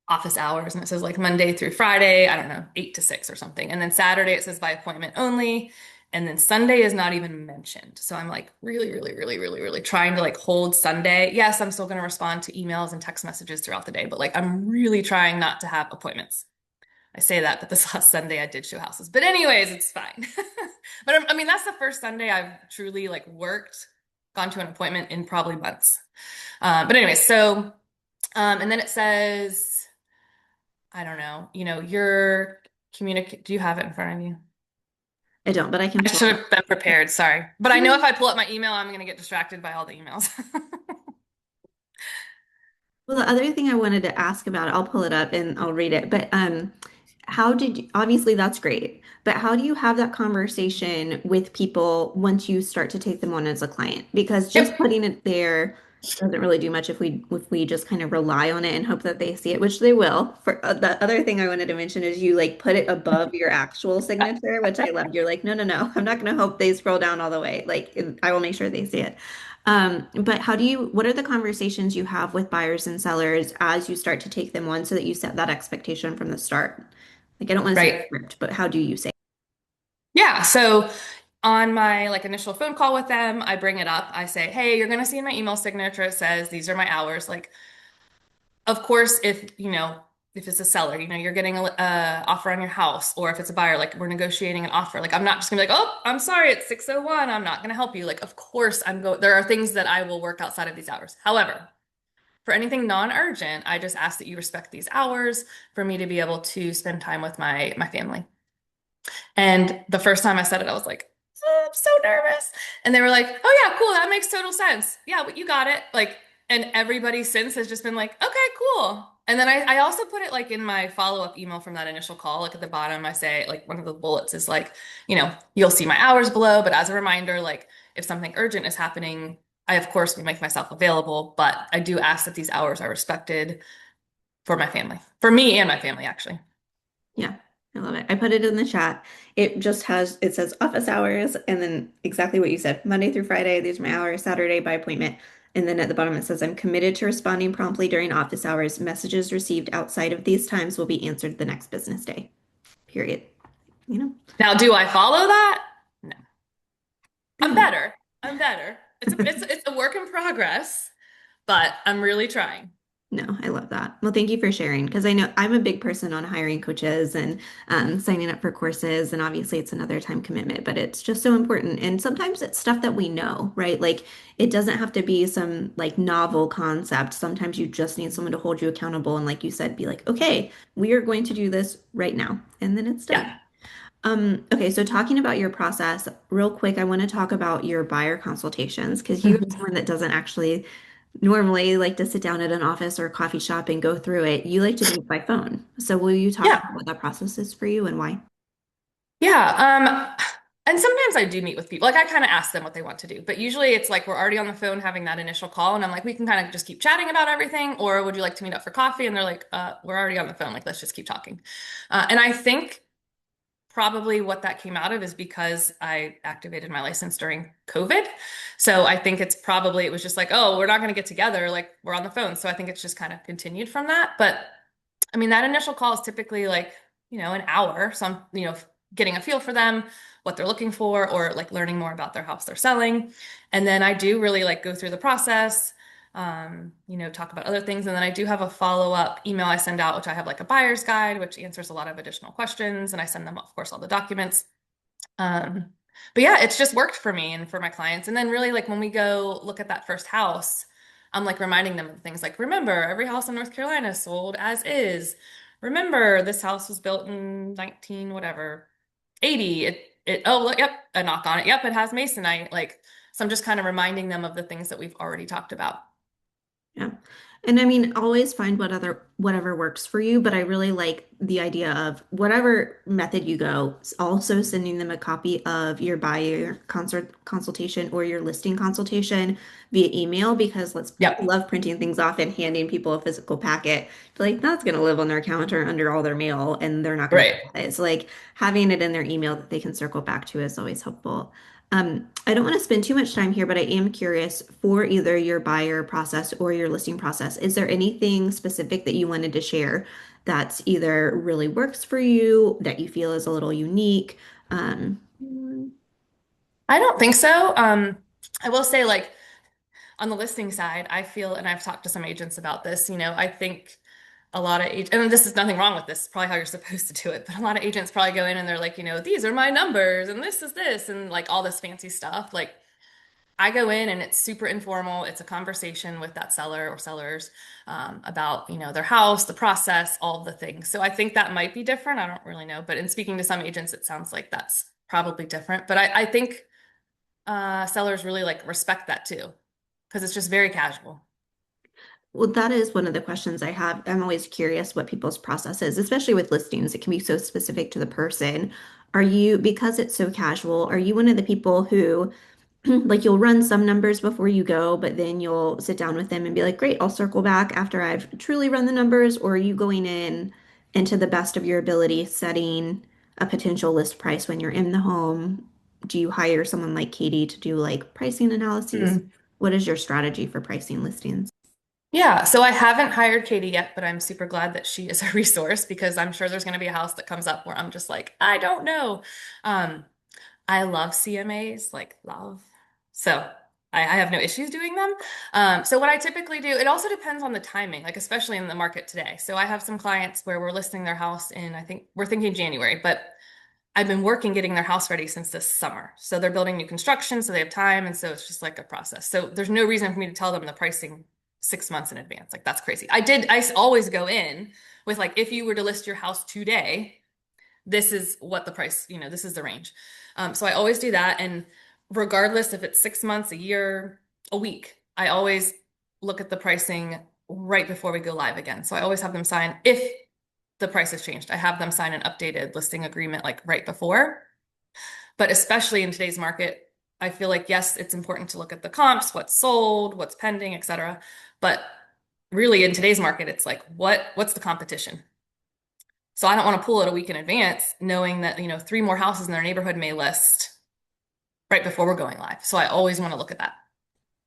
office hours and it says like Monday through Friday, I don't know, 8 to 6 or something. And then Saturday it says by appointment only. And then Sunday is not even mentioned. So I'm like really, really, really, really, really trying to like hold Sunday. Yes, I'm still going to respond to emails and text messages throughout the day, but like I'm really trying not to have appointments. I say that, but this last Sunday I did show houses. But anyways, it's fine. But I mean, that's the first Sunday I've truly like worked, gone to an appointment in probably months. But anyways, so and then it says I don't know, your communicate. Do you have it in front of you? I don't, but I can I pull it should up. have been prepared. Sorry. But I know if I pull up my email, I'm going to get distracted by all the emails. Well, the other thing I wanted to ask about, I'll pull it up and I'll read it, but how did you, obviously that's great, but how do you have that conversation with people once you start to take them on as a client? Because just Yep. putting it there doesn't really do much if we just kind of rely on it and hope that they see it, which they will. For the other thing I wanted to mention is you like put it above your actual signature, which I loved. You're like, no, no, no, I'm not going to hope they scroll down all the way. Like I will make sure they see it. But what are the conversations you have with buyers and sellers as you start to take them on so that you set that expectation from the start? Like, I don't want to say Right. script, but how do you say? Yeah. So on my like initial phone call with them, I bring it up. I say, hey, you're going to see in my email signature, it says these are my hours. Like, of course, if, if it's a seller, you're getting a offer on your house, or if it's a buyer, like we're negotiating an offer. Like, I'm not just gonna be like, oh, I'm sorry, it's 6:01. I'm not gonna help you. Like, of course, there are things that I will work outside of these hours. However, for anything non-urgent, I just ask that you respect these hours for me to be able to spend time with my family. And the first time I said it, I was like, oh, I'm so nervous. And they were like, oh, yeah, cool. That makes total sense. Yeah, but you got it. Like, and everybody since has just been like, okay, cool. And then I also put it like in my follow-up email from that initial call. Like at the bottom, I say, like, one of the bullets is like, you'll see my hours below. But as a reminder, like, if something urgent is happening, I, of course, will make myself available. But I do ask that these hours are respected for my family, for me and my family, actually. Yeah, I love it. I put it in the chat. It says office hours and then exactly what you said. Monday through Friday, these are my hours, Saturday by appointment. And then at the bottom it says, I'm committed to responding promptly during office hours. Messages received outside of these times will be answered the next business day. Period. You know? Now, do I follow that? No. I'm No. better. I'm better. It's a work in progress, but I'm really trying. No, I love that. Well, thank you for sharing because I know I'm a big person on hiring coaches and signing up for courses. And obviously, it's another time commitment, but it's just so important. And sometimes it's stuff that we know, right? Like it doesn't have to be some like novel concept. Sometimes you just need someone to hold you accountable. And like you said, be like, okay, we are going to do this right now. And then it's done. Yeah. Okay, so talking about your process, real quick, I want to talk about your buyer consultations because you are Mhm. someone that doesn't actually normally like to sit down at an office or a coffee shop and go through it. You like to do it by phone. So will you talk Yeah. about what that process is for you and why? Yeah. And sometimes I do meet with people. Like I kind of ask them what they want to do, but usually it's like we're already on the phone having that initial call, and I'm like, we can kind of just keep chatting about everything, or would you like to meet up for coffee? And they're like, we're already on the phone. Like, let's just keep talking. And I think probably what that came out of is because I activated my license during COVID. So I think it was just like, oh, we're not going to get together. Like we're on the phone. So I think it's just kind of continued from that. But I mean, that initial call is typically like, an hour, getting a feel for them, what they're looking for, or like learning more about their house they're selling. And then I do really like go through the process, talk about other things. And then I do have a follow-up email I send out, which I have like a buyer's guide, which answers a lot of additional questions. And I send them, of course, all the documents. Um, but yeah, it's just worked for me and for my clients. And then really like when we go look at that first house, I'm like reminding them of things like, remember, every house in North Carolina is sold as is. Remember, this house was built in 19 whatever, 80. Oh, look, yep, a knock on it. Yep, it has masonite. Like, so I'm just kind of reminding them of the things that we've already talked about. Yeah. And I mean, always find whatever works for you, but I really like the idea of whatever method you go, also sending them a copy of your buyer consultation or your listing consultation via email because people Yep. love printing things off and handing people a physical packet. Feel like that's going to live on their counter under all their mail and they're not going to Right. look at it. So like having it in their email that they can circle back to is always helpful. I don't want to spend too much time here, but I am curious for either your buyer process or your listing process. Is there anything specific that you wanted to share that's either really works for you, that you feel is a little unique? Um, I don't think so. I will say, like, on the listing side, I feel, and I've talked to some agents about this, I think a lot of agents, and this is nothing wrong with this, it's probably how you're supposed to do it, but a lot of agents probably go in and they're like, these are my numbers and this is this and like all this fancy stuff. Like I go in and it's super informal. It's a conversation with that seller or sellers about, their house, the process, all of the things. So I think that might be different. I don't really know, but in speaking to some agents, it sounds like that's probably different. But I think sellers really like respect that too, because it's just very casual. Well, that is one of the questions I have. I'm always curious what people's process is, especially with listings. It can be so specific to the person. Are you, because it's so casual, are you one of the people who like you'll run some numbers before you go, but then you'll sit down with them and be like, great, I'll circle back after I've truly run the numbers? Or are you going in into the best of your ability, setting a potential list price when you're in the home? Do you hire someone like Katie to do like pricing analyses? Hmm. What is your strategy for pricing listings? Yeah, so I haven't hired Katie yet, but I'm super glad that she is a resource because I'm sure there's going to be a house that comes up where I'm just like, I don't know. Um, I love CMAs, like love. So I have no issues doing them. So what I typically do, it also depends on the timing, like especially in the market today. So I have some clients where we're listing their house in, I think we're thinking January, but I've been working getting their house ready since this summer. So they're building new construction, so they have time, and so it's just like a process. So there's no reason for me to tell them the pricing 6 months in advance. Like that's crazy. I always go in with like, if you were to list your house today, this is what the price, this is the range. So I always do that. And regardless if it's 6 months, a year, a week, I always look at the pricing right before we go live again. So I always have them sign, if the price has changed, I have them sign an updated listing agreement like right before. But especially in today's market, I feel like, yes, it's important to look at the comps, what's sold, what's pending, et cetera. But really in today's market, it's like, what's the competition? So I don't want to pull it a week in advance, knowing that, three more houses in their neighborhood may list right before we're going live. So I always want to look at that.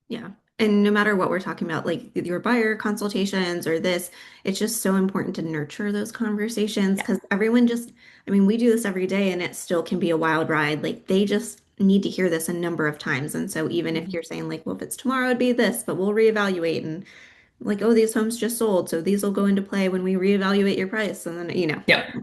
Yeah. And no matter what we're talking about, like your buyer consultations or this, it's just so important to nurture those conversations Yeah. because everyone just, I mean, we do this every day and it still can be a wild ride. Like they just need to hear this a number of times. And so even if Mhm. you're saying like, well, if it's tomorrow, it'd be this, but we'll reevaluate and like, oh, these homes just sold. So these will go into play when we reevaluate your price. And then, Yep.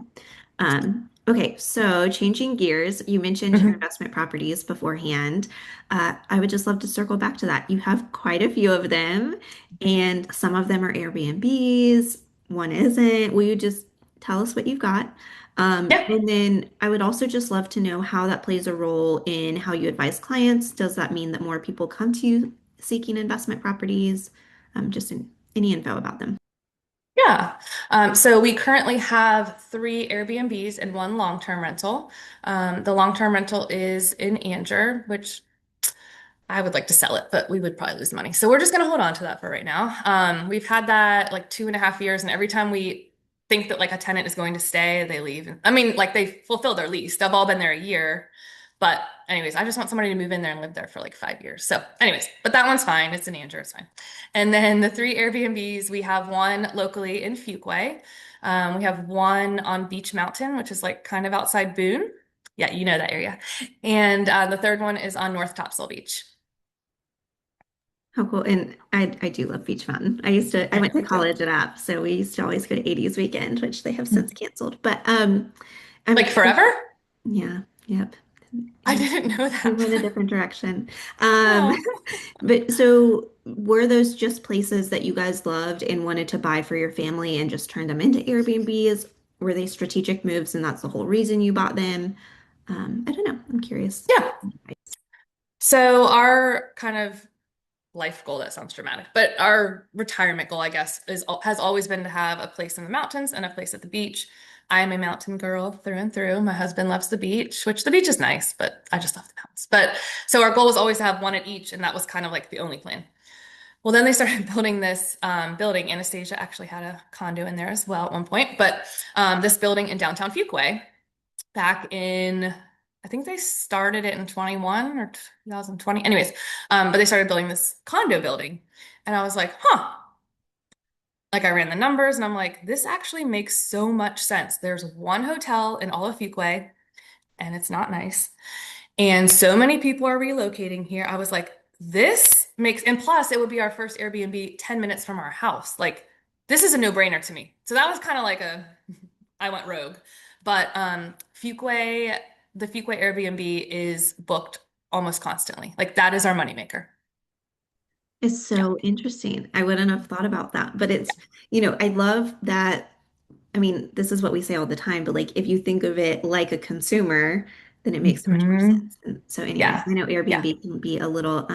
okay, so changing gears, you mentioned your Mhm. investment properties beforehand. I would just love to circle back to that. You have quite a few of them, and some of them are Airbnbs, one isn't. Will you just tell us what you've got? Yeah. And then I would also just love to know how that plays a role in how you advise clients. Does that mean that more people come to you seeking investment properties? Any info about them. Yeah. So we currently have three Airbnbs and one long-term rental. The long-term rental is in Angier, which I would like to sell it, but we would probably lose money. So we're just going to hold on to that for right now. We've had that like 2.5 years, and every time we think that like a tenant is going to stay, they leave. I mean, like they fulfill their lease. They've all been there a year. But anyways, I just want somebody to move in there and live there for like 5 years. So anyways, but that one's fine. It's in Angier, it's fine. And then the three Airbnbs, we have one locally in Fuquay. We have one on Beach Mountain, which is like kind of outside Boone. Yeah, you know that area. And the third one is on North Topsail Beach. How cool. And I do love Beach Mountain. I I went know to you do. college at App, so we used to always go to 80s weekend, which they have since canceled. But I'm Like forever? yeah, yep. I Yeah. didn't know We that. went a different direction. Um, Oh. but so were those just places that you guys loved and wanted to buy for your family and just turned them into Airbnbs? Were they strategic moves and that's the whole reason you bought them? I don't know. I'm curious. Yeah. So our kind of life goal, that sounds dramatic, but our retirement goal, I guess, has always been to have a place in the mountains and a place at the beach. I am a mountain girl through and through. My husband loves the beach, which the beach is nice, but I just love the mountains. But so our goal was always to have one at each, and that was kind of like the only plan. Well, then they started building this building. Anastasia actually had a condo in there as well at one point, but this building in downtown Fuquay back in, I think they started it in 21 or 2020. Anyways, but they started building this condo building. And I was like, huh. Like I ran the numbers and I'm like, this actually makes so much sense. There's one hotel in all of Fuquay and it's not nice. And so many people are relocating here. I was like, this makes, and plus it would be our first Airbnb 10 minutes from our house. Like, this is a no-brainer to me. So that was kind of like I went rogue. But Fuquay, the Fuquay Airbnb is booked almost constantly. Like that is our moneymaker. It's Yeah. so interesting. I wouldn't have thought about that, but I love that. I mean, this is what we say all the time, but like if you think of it like a consumer, then it makes so much more Hmm. sense. And so anyways, Yeah. I know Yeah. Airbnb can be a little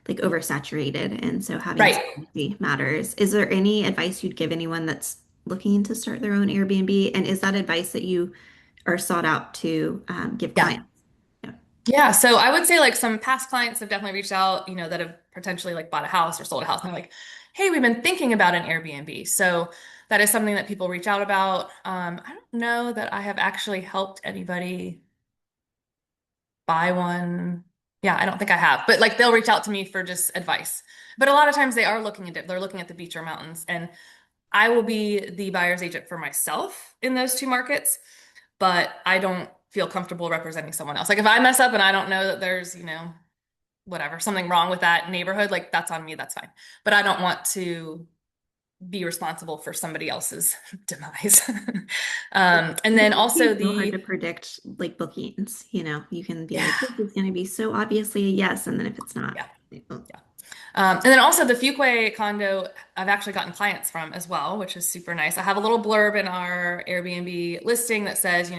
like oversaturated, and so having Right. strategy matters. Is there any advice you'd give anyone that's looking to start their own Airbnb? And is that advice that you are sought out to give Yeah. clients? Yeah. Yeah. So I would say like some past clients have definitely reached out, that have potentially like bought a house or sold a house. And they're like, hey, we've been thinking about an Airbnb. So that is something that people reach out about. I don't know that I have actually helped anybody buy one. Yeah, I don't think I have, but like they'll reach out to me for just advice. But a lot of times they are looking at it, they're looking at the beach or mountains, and I will be the buyer's agent for myself in those two markets, but I don't feel comfortable representing someone else. Like if I mess up and I don't know that there's, whatever, something wrong with that neighborhood, like that's on me, that's fine. But I don't want to be responsible for somebody else's demise. And Because then it can also be so hard to predict like bookings. You can be yeah, like, this is going to be so obviously a yes, and then if it's not, yeah. oh, Yeah. And then also the Fuquay condo, I've actually gotten clients from as well, which is super nice. I have a little blurb in our Airbnb listing that says,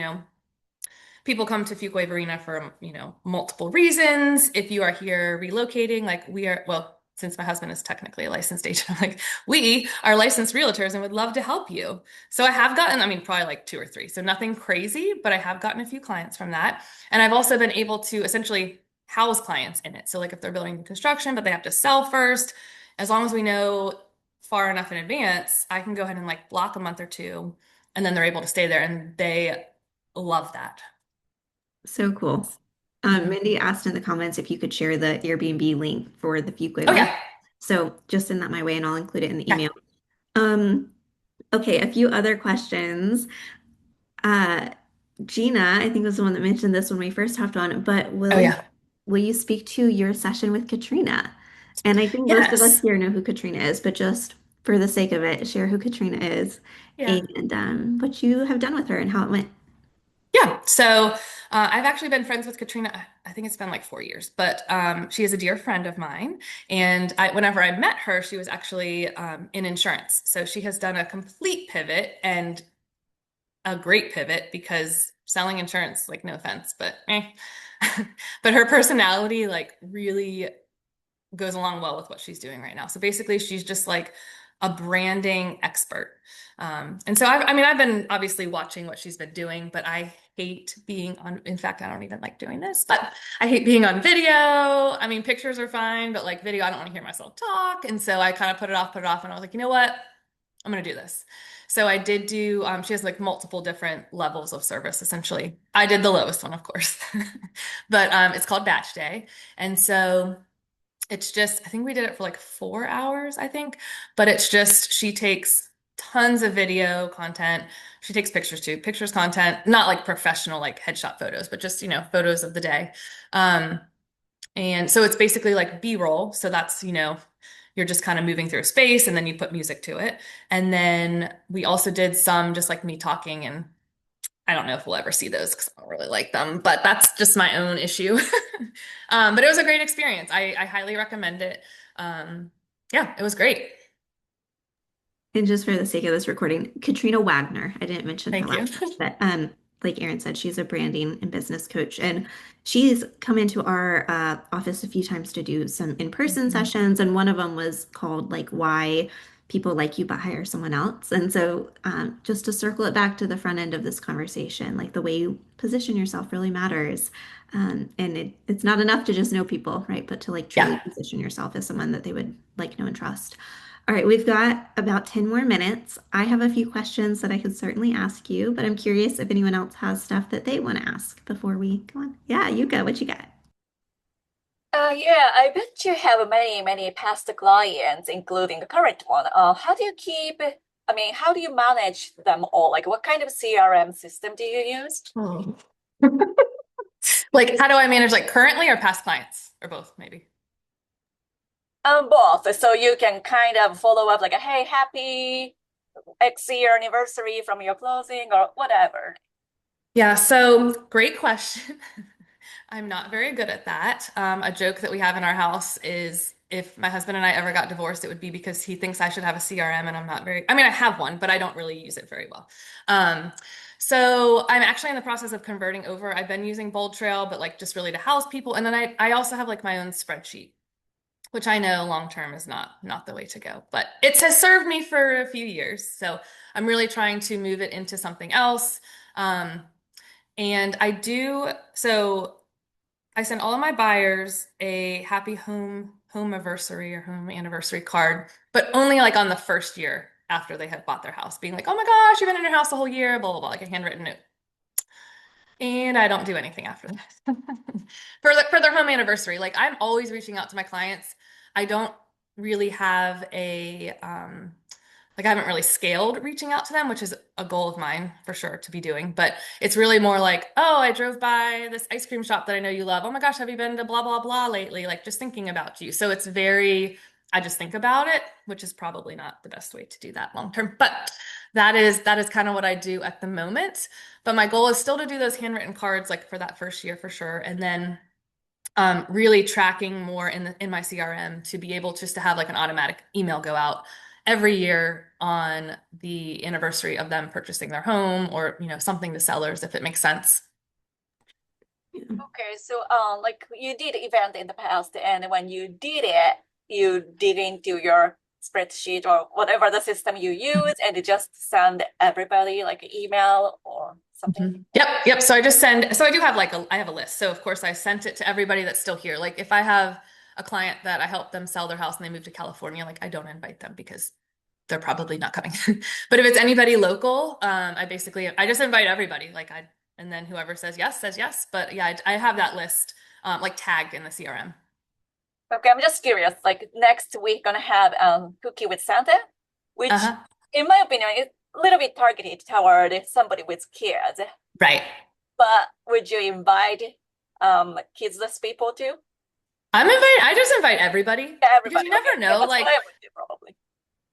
people come to Fuquay Marina for, multiple reasons. If you are here relocating, like we are, well, since my husband is technically a licensed agent, I'm like, we are licensed realtors and would love to help you. So I have gotten, I mean, probably like two or three. So nothing crazy, but I have gotten a few clients from that. And I've also been able to essentially house clients in it. So like if they're building new construction, but they have to sell first, as long as we know far enough in advance, I can go ahead and like block a month or two, and then they're able to stay there and they love that. so cool. Mhm. Mindy asked in the comments if you could share the Airbnb link for the Fuquay Oh one. yeah. So just send that my way and I'll include it in the Okay. email. Um, okay, a few other questions. Uh, Gina, I think was the one that mentioned this when we first hopped on, but Oh yeah. will you speak to your session with Katrina? And I think most of us Yes. here know who Katrina is, but just for the sake of it, share who Katrina is Yeah. and what you have done with her and how it went. Yeah. So I've actually been friends with Katrina. I think it's been like 4 years, but she is a dear friend of mine. And whenever I met her, she was actually in insurance. So she has done a complete pivot and a great pivot because selling insurance, like no offense, but but her personality like really goes along well with what she's doing right now. So basically, she's just like a branding expert. And so I mean, I've been obviously watching what she's been doing, but I hate being on, in fact, I don't even like doing this, but I hate being on video. I mean, pictures are fine, but like video, I don't want to hear myself talk. And so I kind of put it off, and I was like, you know what? I'm going to do this. So I did do, she has like multiple different levels of service, essentially. I did the lowest one, of course, but it's called Batch Day. And so it's just, I think we did it for like 4 hours, I think. But it's just, she takes tons of video content. She takes pictures too, pictures, content, not like professional, like headshot photos, but just, photos of the day. Um, and so it's basically like B-roll. So that's, you're just kind of moving through a space and then you put music to it. And then we also did some just like me talking, and I don't know if we'll ever see those because I don't really like them, but that's just my own issue. But it was a great experience. I highly recommend it. Um, yeah, it was great. And just for the sake of this recording, Katrina Wagner, I didn't mention her Thank you. last name, but like Erin said, she's a branding and business coach, and she's come into our office a few times to do some in-person Mhm. sessions, and one of them was called like Why People Like You But Hire Someone Else. And so just to circle it back to the front end of this conversation, like the way you position yourself really matters. And it's not enough to just know people, right? But to like truly Yeah. position yourself as someone that they would like, know, and trust. All right, we've got about 10 more minutes. I have a few questions that I could certainly ask you, but I'm curious if anyone else has stuff that they want to ask before we go on. Yeah, you go. What you got? Yeah, I bet you have many, many past clients, including the current one. How do you how do you manage them all? Like, what kind of CRM system do you use? Oh. Like, how do I manage like currently or past clients or both, maybe? Both. So you can kind of follow up like, hey, happy X year anniversary from your closing or whatever. Yeah, so great question. I'm not very good at that. A joke that we have in our house is if my husband and I ever got divorced, it would be because he thinks I should have a CRM and I'm not very, I mean, I have one, but I don't really use it very well. Um, so I'm actually in the process of converting over. I've been using Bold Trail, but like just really to house people. And then I also have like my own spreadsheet. which I know long term is not the way to go. But it has served me for a few years. So I'm really trying to move it into something else. Um, and I do, so I send all of my buyers a happy home anniversary or home anniversary card, but only like on the first year after they have bought their house, being like, "Oh my gosh, you've been in your house the whole year," blah blah blah, like a handwritten note. And I don't do anything after that. For their home anniversary. Like I'm always reaching out to my clients. I don't really have a like I haven't really scaled reaching out to them, which is a goal of mine for sure to be doing. But it's really more like, oh, I drove by this ice cream shop that I know you love. Oh my gosh, have you been to blah blah blah lately? Like just thinking about you. So it's very, I just think about it, which is probably not the best way to do that long term. But that is kind of what I do at the moment. But my goal is still to do those handwritten cards like for that first year for sure. And then really tracking more in my CRM to be able just to have like an automatic email go out every year on the anniversary of them purchasing their home or something to sellers if it makes sense. Yeah. Okay, so like you did event in the past, and when you did it, you didn't do your spreadsheet or whatever the system you use, and you just send everybody like an email or something. Yep. So I do have I have a list. So of course I sent it to everybody that's still here. Like if I have a client that I help them sell their house and they move to California, like I don't invite them because they're probably not coming. But if it's anybody local, I just invite everybody. And then whoever says yes, says yes. But yeah, I have that list like tagged in the CRM. Okay, I'm just curious. Like next week, gonna have cookie with Santa, which, Uh-huh. in my opinion, is a little bit targeted toward somebody with kids. Right. But would you invite kidless people too? I just invite everybody Yeah, because everybody. you Okay, never yeah, know. that's what Like, I would do probably.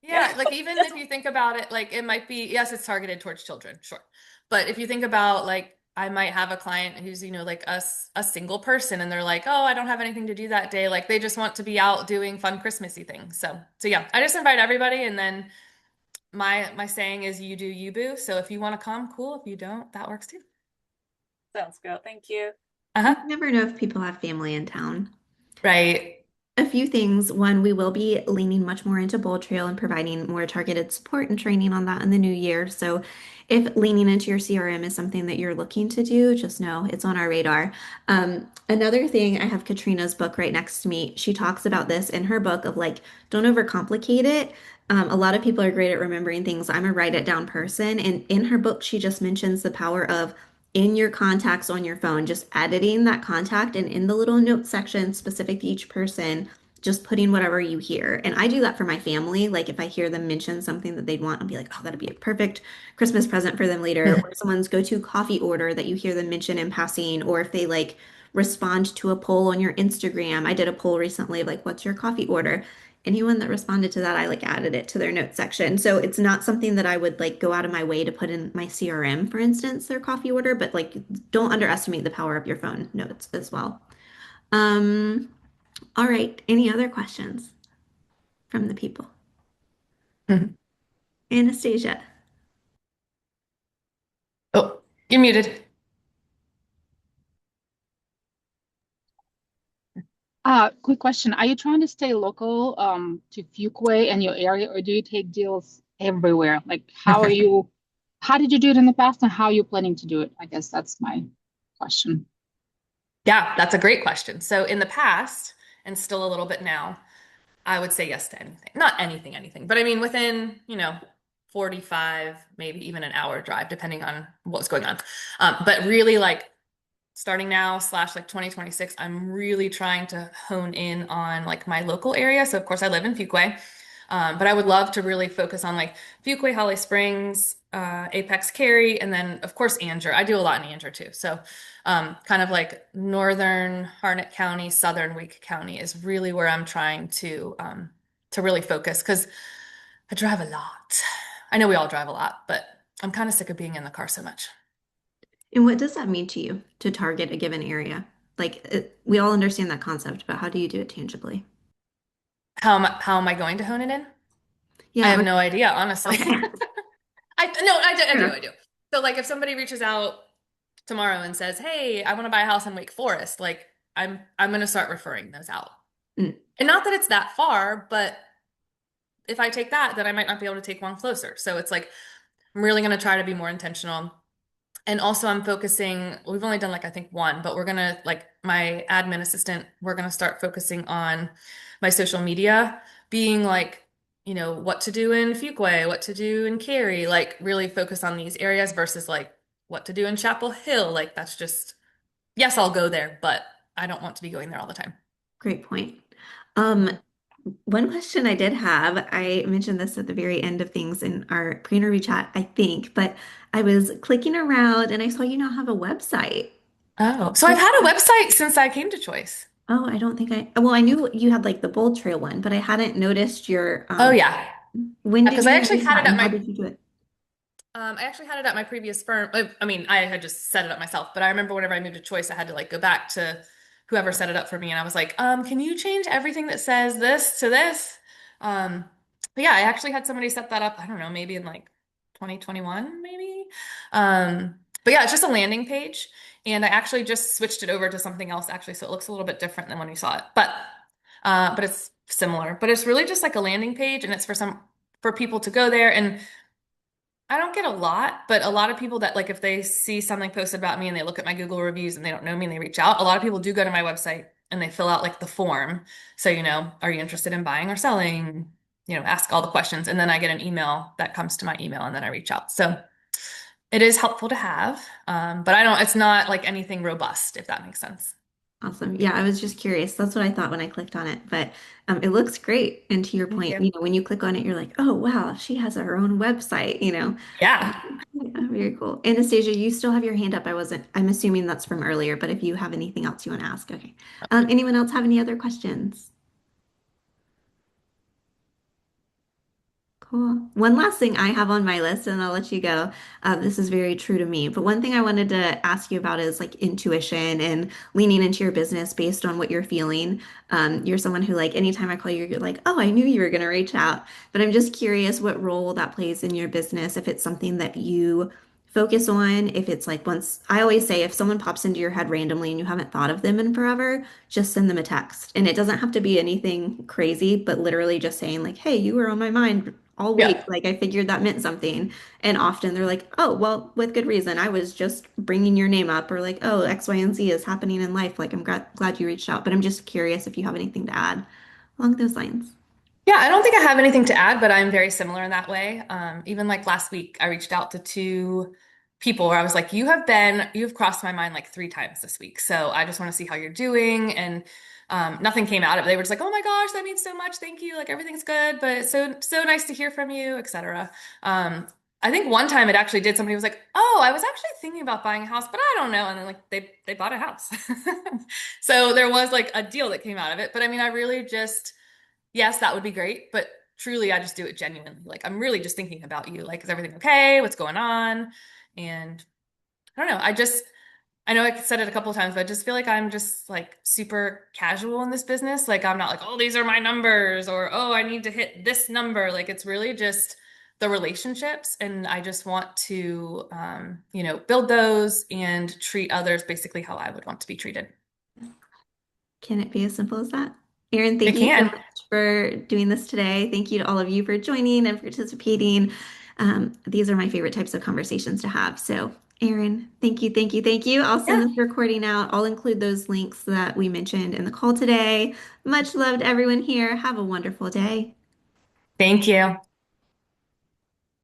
Yeah, yeah, like even if you think about it, like it might be, yes, it's targeted towards children, sure. But if you think about like I might have a client who's, like a single person and they're like, "Oh, I don't have anything to do that day." Like they just want to be out doing fun Christmassy things. So yeah, I just invite everybody and then my saying is you do you boo. So if you want to come, cool. If you don't, that works too. sounds good. Thank you. You Uh-huh. never know if people have family in town. Right. A few things. One, we will be leaning much more into Bold Trail and providing more targeted support and training on that in the new year. So, if leaning into your CRM is something that you're looking to do, just know it's on our radar. Another thing, I have Katrina's book right next to me. She talks about this in her book of like, don't overcomplicate it. A lot of people are great at remembering things. I'm a write it down person. And in her book, she just mentions the power of in your contacts on your phone, just editing that contact and in the little note section specific to each person, just putting whatever you hear. And I do that for my family. Like if I hear them mention something that they'd want, I'll be like, oh, that'd be a perfect Christmas present for them later. Or someone's go-to coffee order that you hear them mention in passing, or if they like respond to a poll on your Instagram. I did a poll recently of like, what's your coffee order? Anyone that responded to that, I like added it to their notes section. So it's not something that I would like go out of my way to put in my CRM, for instance, their coffee order, but like don't underestimate the power of your phone notes as well. Um, all right. Any other questions from the people? Anastasia. Oh, you're muted. Quick question. Are you trying to stay local to Fuquay and your area, or do you take deals everywhere? Like how did you do it in the past and how are you planning to do it? I guess that's my question. Yeah, that's a great question. So in the past, and still a little bit now, I would say yes to anything. Not anything, but I mean within, 45, maybe even an hour drive, depending on what's going on. But really like starting now slash like 2026, I'm really trying to hone in on like my local area. So of course I live in Fuquay. But I would love to really focus on like Fuquay, Holly Springs, Apex, Cary, and then of course Angier. I do a lot in Angier too. So kind of like northern Harnett County, southern Wake County is really where I'm trying to really focus because I drive a lot. I know we all drive a lot, but I'm kind of sick of being in the car so much. And what does that mean to you to target a given area? We all understand that concept, but how do you do it tangibly? How am I going to hone it in? I Yeah, have like, no idea, honestly. okay. I do. So like if somebody reaches out tomorrow and says, "Hey, I want to buy a house in Wake Forest," like I'm going to start referring those out. Mm, And not that it's that far, but if I take that, then I might not be able to take one closer. So it's like I'm really going to try to be more intentional. And also I'm focusing, we've only done like I think one, but we're gonna like my admin assistant, we're gonna start focusing on my social media, being like, what to do in Fuquay, what to do in Cary, like really focus on these areas versus like what to do in Chapel Hill. Like that's just, yes, I'll go there, but I don't want to be going there all the time. great point. Um, One question I did have, I mentioned this at the very end of things in our pre-interview chat, I think, but I was clicking around and I saw you now have a website. Oh, so I've had a website since I came to Choice. Oh, I don't think well, I knew you had like the Bold Trail one, but I hadn't noticed your, Oh yeah. when did Because I you actually notice had that it at and how my did you do it? I actually had it at my previous firm. I mean, I had just set it up myself, but I remember whenever I moved to Choice, I had to like go back to whoever set it up for me, and I was like, can you change everything that says this to this? Um, but yeah, I actually had somebody set that up. I don't know, maybe in like 2021, maybe. But yeah, it's just a landing page, and I actually just switched it over to something else actually, so it looks a little bit different than when we saw it, but it's similar. But it's really just like a landing page, and it's for people to go there and I don't get a lot, but a lot of people that like if they see something posted about me and they look at my Google reviews and they don't know me and they reach out, a lot of people do go to my website and they fill out like the form. So, are you interested in buying or selling? Ask all the questions. And then I get an email that comes to my email and then I reach out. So it is helpful to have. But it's not like anything robust, if that makes sense. Awesome. Yeah, I was just curious. That's what I thought when I clicked on it, but it looks great. And to your Thank point, you. when you click on it, you're like, oh, wow, she has her own website. Yeah. Yeah, very cool. Anastasia, you still have your hand up. I'm assuming that's from earlier, but if you have anything else you want to ask, okay. Anyone else have any other questions? Cool. One last thing I have on my list, and I'll let you go. This is very true to me, but one thing I wanted to ask you about is like intuition and leaning into your business based on what you're feeling. You're someone who, like, anytime I call you, you're like, oh, I knew you were going to reach out. But I'm just curious what role that plays in your business, if it's something that you focus on, if it's like once, I always say, if someone pops into your head randomly and you haven't thought of them in forever, just send them a text. And it doesn't have to be anything crazy, but literally just saying, like, hey, you were on my mind all week. Yeah. Like, I figured that meant something. And often they're like, oh, well, with good reason. I was just bringing your name up, or like, oh, X, Y, and Z is happening in life. Like, I'm glad you reached out. But I'm just curious if you have anything to add along those lines. Yeah, I don't think I have anything to add, but I'm very similar in that way. Even like last week, I reached out to two people where I was like, you've crossed my mind like three times this week. So I just want to see how you're doing. And nothing came out of it. They were just like, oh my gosh, that means so much. Thank you. Like everything's good, but it's so nice to hear from you, etc. Um, I think one time it actually did, somebody was like, oh, I was actually thinking about buying a house, but I don't know. And then like they bought a house. So there was like a deal that came out of it. But I mean, I really just yes, that would be great, but truly, I just do it genuinely. Like, I'm really just thinking about you. Like, is everything okay? What's going on? And I don't know. I know I said it a couple of times, but I just feel like I'm just like super casual in this business. Like, I'm not like, oh, these are my numbers or, oh, I need to hit this number. Like, it's really just the relationships. And I just want to, build those and treat others basically how I would want to be treated. Can it be as simple as that? Erin, It thank you so can. much for doing this today. Thank you to all of you for joining and participating. These are my favorite types of conversations to have. So, Erin, thank you, thank you, thank you. I'll send Yeah. this recording out. I'll include those links that we mentioned in the call today. Much love to everyone here. Have a wonderful day. Thank you.